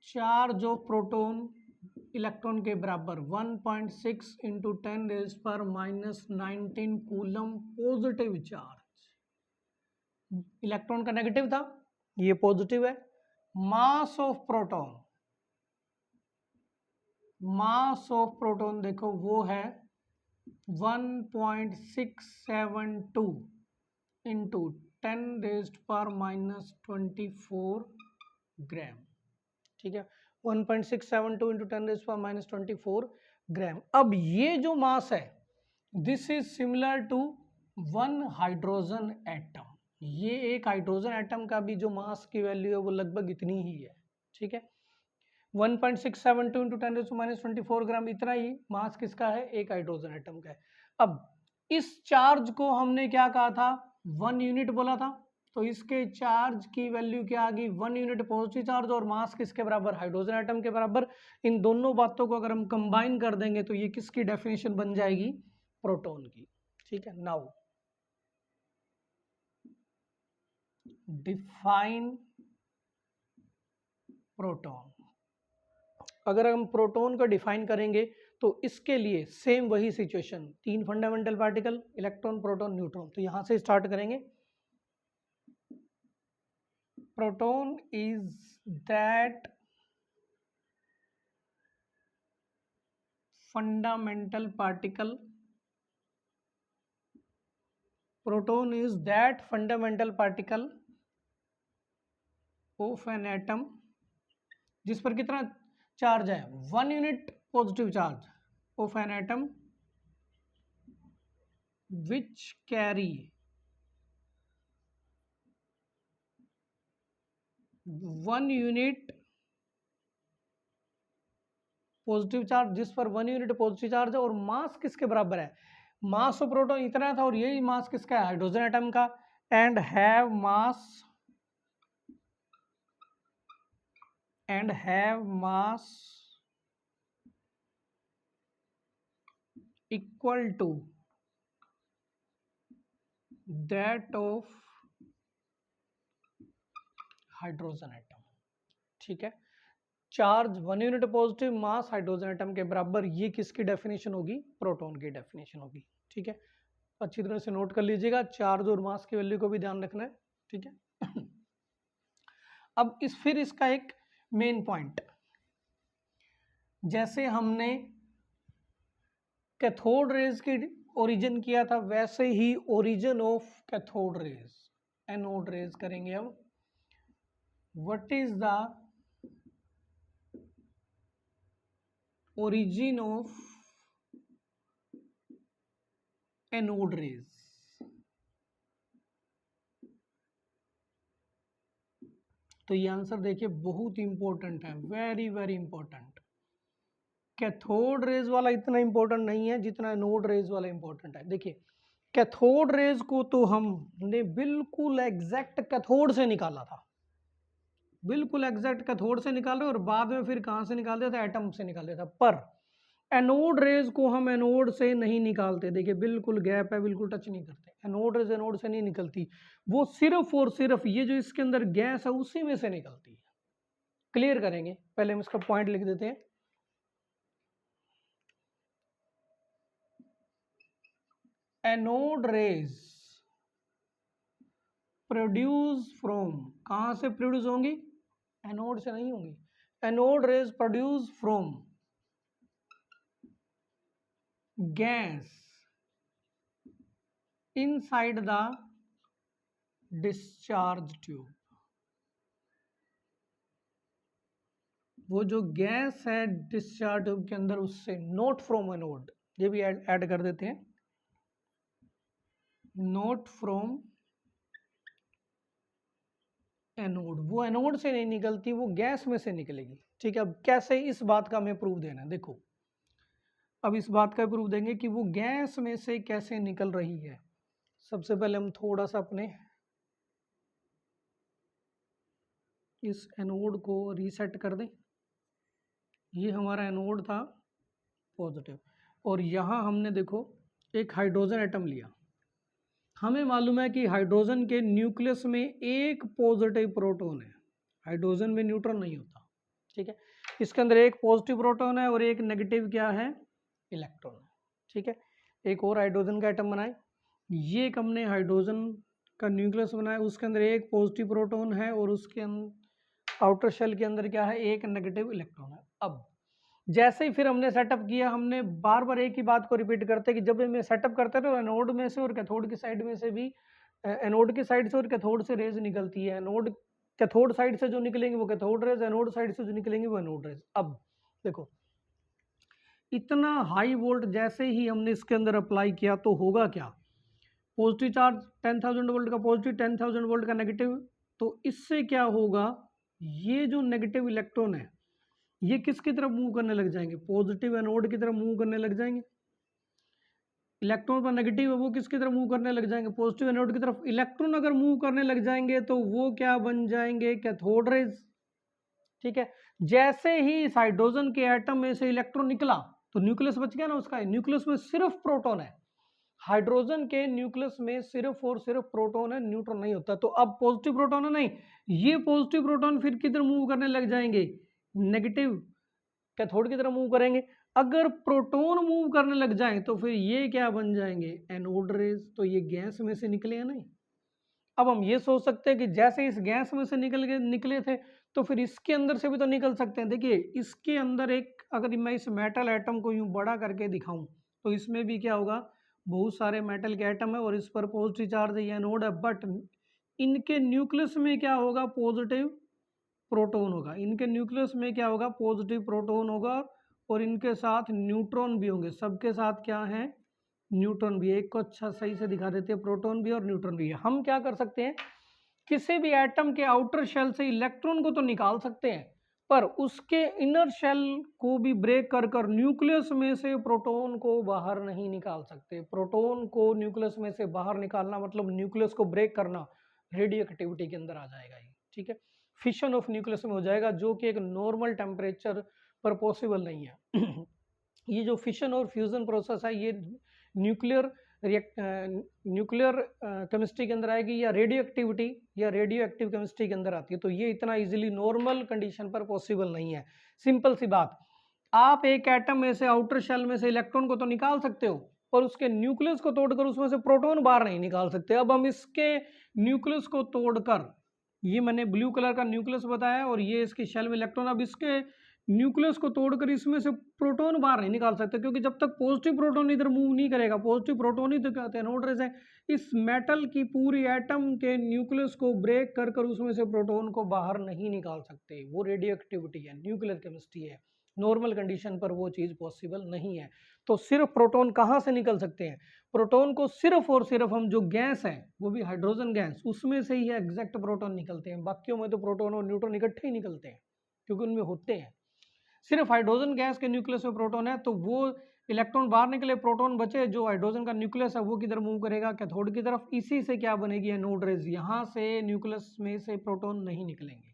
charge of proton electron के बराबर 1.6 इंटू 10 रेज पर -19 कूलम पॉजिटिव चार्ज। इलेक्ट्रॉन का नेगेटिव था, ये पॉजिटिव है। Mass of proton, mass of proton देखो वो है 1.672 इंटू 10 रेज्ड पर -24 ग्राम। ठीक है, 1.672 इंटू 10 रेज्ड पर -24 ग्राम। अब ये जो मास है, this is similar to 1 hydrogen atom. ये एक हाइड्रोजन एटम का भी जो मास की वैल्यू है वो लगभग इतनी ही है। ठीक है, 1.672 इंटू 10 रेज़ टू -24 ग्राम, इतना ही मास किसका है, एक हाइड्रोजन एटम का है। अब इस चार्ज को हमने क्या कहा था, 1 यूनिट बोला था, तो इसके चार्ज की वैल्यू क्या आ गई, 1 यूनिट पॉजिटिव चार्ज, और मास किसके बराबर, हाइड्रोजन एटम के बराबर। इन दोनों बातों को अगर हम कंबाइन कर देंगे तो ये किसकी डेफिनेशन बन जाएगी, प्रोटॉन की। ठीक है, नाउ डिफाइन प्रोटॉन। अगर हम प्रोटॉन को डिफाइन करेंगे तो इसके लिए सेम वही situation, 3 fundamental particle, electron, proton, neutron. तो यहां से स्टार्ट करेंगे। Proton is that fundamental particle, proton is that fundamental particle of an atom जिस पर कितना चार्ज है, 1 unit positive charge of an atom which carry 1 unit positive charge, जिस पर 1 यूनिट पॉजिटिव चार्ज है और मास किसके बराबर है, मास ऑफ प्रोटॉन इतना था और यही मास किसका है, हाइड्रोजन एटम का, and have mass equal to that of hydrogen atom. ठीक है, charge 1 unit positive, mass hydrogen atom के बराबर, ये किसकी डेफिनेशन होगी, प्रोटॉन की डेफिनेशन होगी। ठीक है, अच्छी तरह से नोट कर लीजिएगा, चार्ज और मास की वैल्यू को भी ध्यान रखना है। ठीक है अब फिर इसका एक मेन पॉइंट, जैसे हमने कैथोड रेज की ओरिजिन किया था वैसे ही origin of cathode rays, anode rays करेंगे। अब what is the origin of anode rays. तो ये आंसर देखिए बहुत इंपॉर्टेंट है, very very important. Cathode rays वाला इतना इंपॉर्टेंट नहीं है जितना एनोड रेज वाला इंपॉर्टेंट है। देखिए कैथोड रेज को तो हमने बिल्कुल एग्जैक्ट कैथोड से निकाला था, बिल्कुल एग्जैक्ट कैथोड से निकाले और बाद में फिर कहां से निकाल दिया था, एटम से निकाल दिया था। पर एनोड रेज को हम एनोड से नहीं निकालते, देखिए बिल्कुल गैप है, बिल्कुल टच नहीं करते। एनोड रेज एनोड से नहीं निकलती, वो सिर्फ और सिर्फ ये जो इसके अंदर गैस है उसी में से निकलती है। क्लियर करेंगे, पहले हम इसका पॉइंट लिख देते हैं। एनोड रेज प्रोड्यूस फ्रॉम, कहां से प्रोड्यूस होंगी, एनोड से नहीं होंगी। Anode rays produce from gas inside the discharge tube. वो जो गैस है डिस्चार्ज ट्यूब के अंदर उससे, नोट फ्रॉम एनोड, ये भी ऐड कर देते हैं, नोट फ्रॉम एनोड, वो एनोड से नहीं निकलती, वो गैस में से निकलेगी। ठीक है, अब कैसे, इस बात का हमें प्रूफ देना है। देखो अब इस बात का प्रूफ देंगे कि वो गैस में से कैसे निकल रही है। सबसे पहले हम थोड़ा सा अपने इस एनोड को रीसेट कर दें। ये हमारा एनोड था पॉजिटिव, और यहाँ हमने देखो एक हाइड्रोजन एटम लिया। हमें मालूम है कि हाइड्रोजन के न्यूक्लियस में एक पॉजिटिव प्रोटॉन है, हाइड्रोजन में न्यूट्रॉन नहीं होता। ठीक है, इसके अंदर एक पॉजिटिव प्रोटॉन है और एक नेगेटिव क्या है, इलेक्ट्रॉन है। ठीक है, एक और हाइड्रोजन का एटम बनाए, ये एक हमने हाइड्रोजन का न्यूक्लियस बनाया, उसके अंदर एक पॉजिटिव प्रोटॉन है और उसके आउटर शेल के अंदर क्या है, एक नेगेटिव इलेक्ट्रॉन है। अब जैसे ही फिर हमने सेटअप किया, हमने बार बार एक ही बात को रिपीट करते कि जब हमें सेटअप करते तो एनोड में से और कैथोड की साइड में से भी, एनोड की साइड से और कैथोड से रेज निकलती है। एनोड कैथोड साइड से जो निकलेंगे वो कैथोड रेज, एनोड साइड से जो निकलेंगे वो एनोड रेज। अब देखो इतना हाई वोल्ट जैसे ही हमने इसके अंदर अप्लाई किया तो होगा क्या, पॉजिटिव चार्ज 10,000 वोल्ट का पॉजिटिव, 10,000 वोल्ट का नेगेटिव, तो इससे क्या होगा, ये जो नेगेटिव इलेक्ट्रॉन है ये किसकी तरफ मूव करने लग जाएंगे, पॉजिटिव एनोड की तरफ मूव करने लग जाएंगे। इलेक्ट्रॉन पर नेगेटिव है वो किसकी तरफ मूव करने लग जाएंगे, पॉजिटिव एनोड की तरफ। इलेक्ट्रॉन अगर मूव करने लग जाएंगे तो वो क्या बन जाएंगे, कैथोड रेज। ठीक है, जैसे ही इस हाइड्रोजन के एटम में से इलेक्ट्रॉन निकला तो न्यूक्लियस बच गया ना उसका, न्यूक्लियस में सिर्फ प्रोटॉन है। हाइड्रोजन के न्यूक्लियस में सिर्फ और सिर्फ प्रोटॉन है, न्यूट्रॉन नहीं होता। तो अब पॉजिटिव प्रोटॉन है नहीं, ये पॉजिटिव प्रोटॉन फिर किधर मूव करने लग जाएंगे, नेगेटिव कैथोड की तरफ मूव करेंगे। अगर प्रोटॉन मूव करने लग जाएं तो फिर ये क्या बन जाएंगे, एनोड रेज। तो ये गैस में से निकले हैं नहीं। अब हम ये सोच सकते हैं कि जैसे इस गैस में से निकले थे तो फिर इसके अंदर से भी तो निकल सकते हैं। देखिए इसके अंदर एक, अगर मैं इस मेटल एटम को यूं बड़ा करके दिखाऊं तो इसमें भी क्या होगा, बहुत सारे मेटल के एटम है और इस पर पॉजिटिव चार्ज है, एनोड है। बट इनके न्यूक्लियस में क्या होगा, पॉजिटिव प्रोटॉन होगा। इनके न्यूक्लियस में क्या होगा, पॉजिटिव प्रोटॉन होगा और इनके साथ न्यूट्रॉन भी होंगे। सबके साथ क्या है, न्यूट्रॉन भी। एक को अच्छा सही से दिखा देते हैं, प्रोटॉन भी और न्यूट्रॉन भी है। हम क्या कर सकते हैं, किसी भी एटम के आउटर शेल से इलेक्ट्रॉन को तो निकाल सकते हैं, पर उसके इनर शेल को भी ब्रेक कर कर न्यूक्लियस में से प्रोटॉन को बाहर नहीं निकाल सकते। प्रोटॉन को न्यूक्लियस में से बाहर निकालना मतलब न्यूक्लियस को ब्रेक करना, रेडियो एक्टिविटी के अंदर आ जाएगा ये, ठीक है। फिशन ऑफ न्यूक्लियस में हो जाएगा, जो कि एक नॉर्मल टेम्परेचर पर पॉसिबल नहीं है। ये जो फिशन और फ्यूजन प्रोसेस है ये न्यूक्लियर केमिस्ट्री के अंदर आएगी या रेडियो एक्टिविटी या रेडियो एक्टिव केमिस्ट्री के अंदर आती है। तो ये इतना इजीली नॉर्मल कंडीशन पर पॉसिबल नहीं है। सिंपल सी बात, आप एक एटम में से आउटर शेल में से इलेक्ट्रॉन को तो निकाल सकते हो पर उसके न्यूक्लियस को तोड़कर उसमें से प्रोटॉन बाहर नहीं निकाल सकते। अब हम इसके न्यूक्लियस को तोड़कर, ये मैंने ब्लू कलर का न्यूक्लियस बताया और ये इसकी शेल में इलेक्ट्रॉन, अब इसके न्यूक्लियस को तोड़कर इसमें से प्रोटॉन बाहर नहीं निकाल सकते, क्योंकि जब तक पॉजिटिव प्रोटॉन इधर मूव नहीं करेगा, पॉजिटिव प्रोटॉन ही तो कहते हैं एनोड रेज है। इस मेटल की पूरी एटम के न्यूक्लियस को ब्रेक कर कर उसमें से प्रोटॉन को बाहर नहीं निकाल सकते। वो रेडियो एक्टिविटी है, न्यूक्लियर केमिस्ट्री है। नॉर्मल कंडीशन पर वो चीज़ पॉसिबल नहीं है। तो सिर्फ प्रोटॉन कहाँ से निकल सकते हैं, प्रोटॉन को सिर्फ और सिर्फ हम जो गैस है वो भी हाइड्रोजन गैस, उसमें से ही एग्जैक्ट प्रोटॉन निकलते हैं। बाकियों में तो प्रोटॉन और न्यूट्रॉन इकट्ठे ही निकलते हैं क्योंकि उनमें होते हैं। सिर्फ हाइड्रोजन गैस के न्यूक्लियस में प्रोटॉन है तो वो इलेक्ट्रॉन बाहर निकले, प्रोटॉन बचे, जो हाइड्रोजन का न्यूक्लियस है वो किधर मूव करेगा, कैथोड की तरफ। इसी से क्या बनेगी, एनोड रेज। यहाँ से न्यूक्लियस में से प्रोटॉन नहीं निकलेंगे,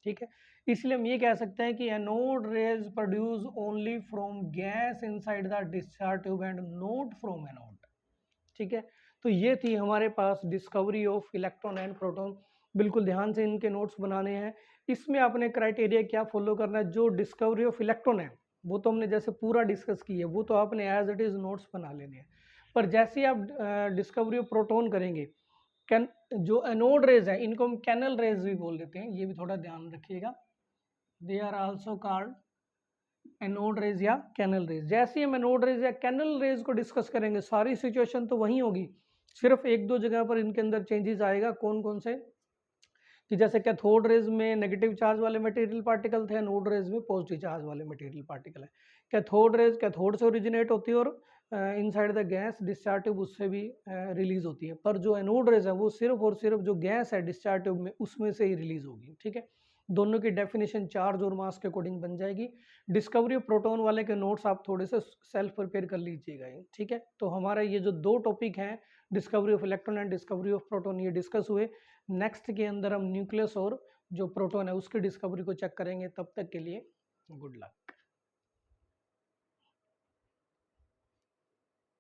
ठीक है। इसलिए हम ये कह सकते हैं कि anode rays produce only from gas inside the discharge tube and not from anode, ठीक है। तो ये थी हमारे पास discovery of electron and proton. बिल्कुल ध्यान से इनके नोट्स बनाने हैं। इसमें आपने क्राइटेरिया क्या फॉलो करना है, जो डिस्कवरी ऑफ इलेक्ट्रॉन है वो तो हमने जैसे पूरा डिस्कस की है, वो तो आपने एज इट इज नोट्स बना लेने हैं। पर जैसे ही आप डिस्कवरी ऑफ प्रोटॉन करेंगे, कैन जो एनोड रेज है इनको हम कैनल रेज भी बोल देते हैं, ये भी थोड़ा ध्यान रखिएगा। They are also called anode rays या कैनल रेज। जैसे ही हम एनोड रेज या कैनल रेज को डिस्कस करेंगे, सारी सिचुएशन तो वही होगी, सिर्फ एक दो जगह पर इनके अंदर चेंजेस आएगा। कौन कौन से, कि जैसे कैथोड रेज में नेगेटिव चार्ज वाले मटेरियल पार्टिकल थे, एनोड रेज में पॉजिटिव चार्ज वाले मटेरियल पार्टिकल है। कैथोड रेज कैथोड से ओरिजिनेट होती है और inside the gas discharge tube उससे भी रिलीज होती है। पर जो एनोड रेज है वो सिर्फ और सिर्फ जो गैस है डिस्चार्ज ट्यूब में उसमें से ही रिलीज होगी, ठीक है। दोनों की डेफिनेशन चार्ज और मास के अकॉर्डिंग बन जाएगी। डिस्कवरी ऑफ प्रोटॉन वाले के नोट्स आप थोड़े से सेल्फ प्रिपेयर कर लीजिएगा, ठीक है। तो हमारा ये जो दो टॉपिक हैं, discovery of electron and discovery of proton, ये डिस्कस हुए। नेक्स्ट के अंदर हम न्यूक्लियस और जो प्रोटॉन है उसकी डिस्कवरी को चेक करेंगे। तब तक के लिए गुड लक।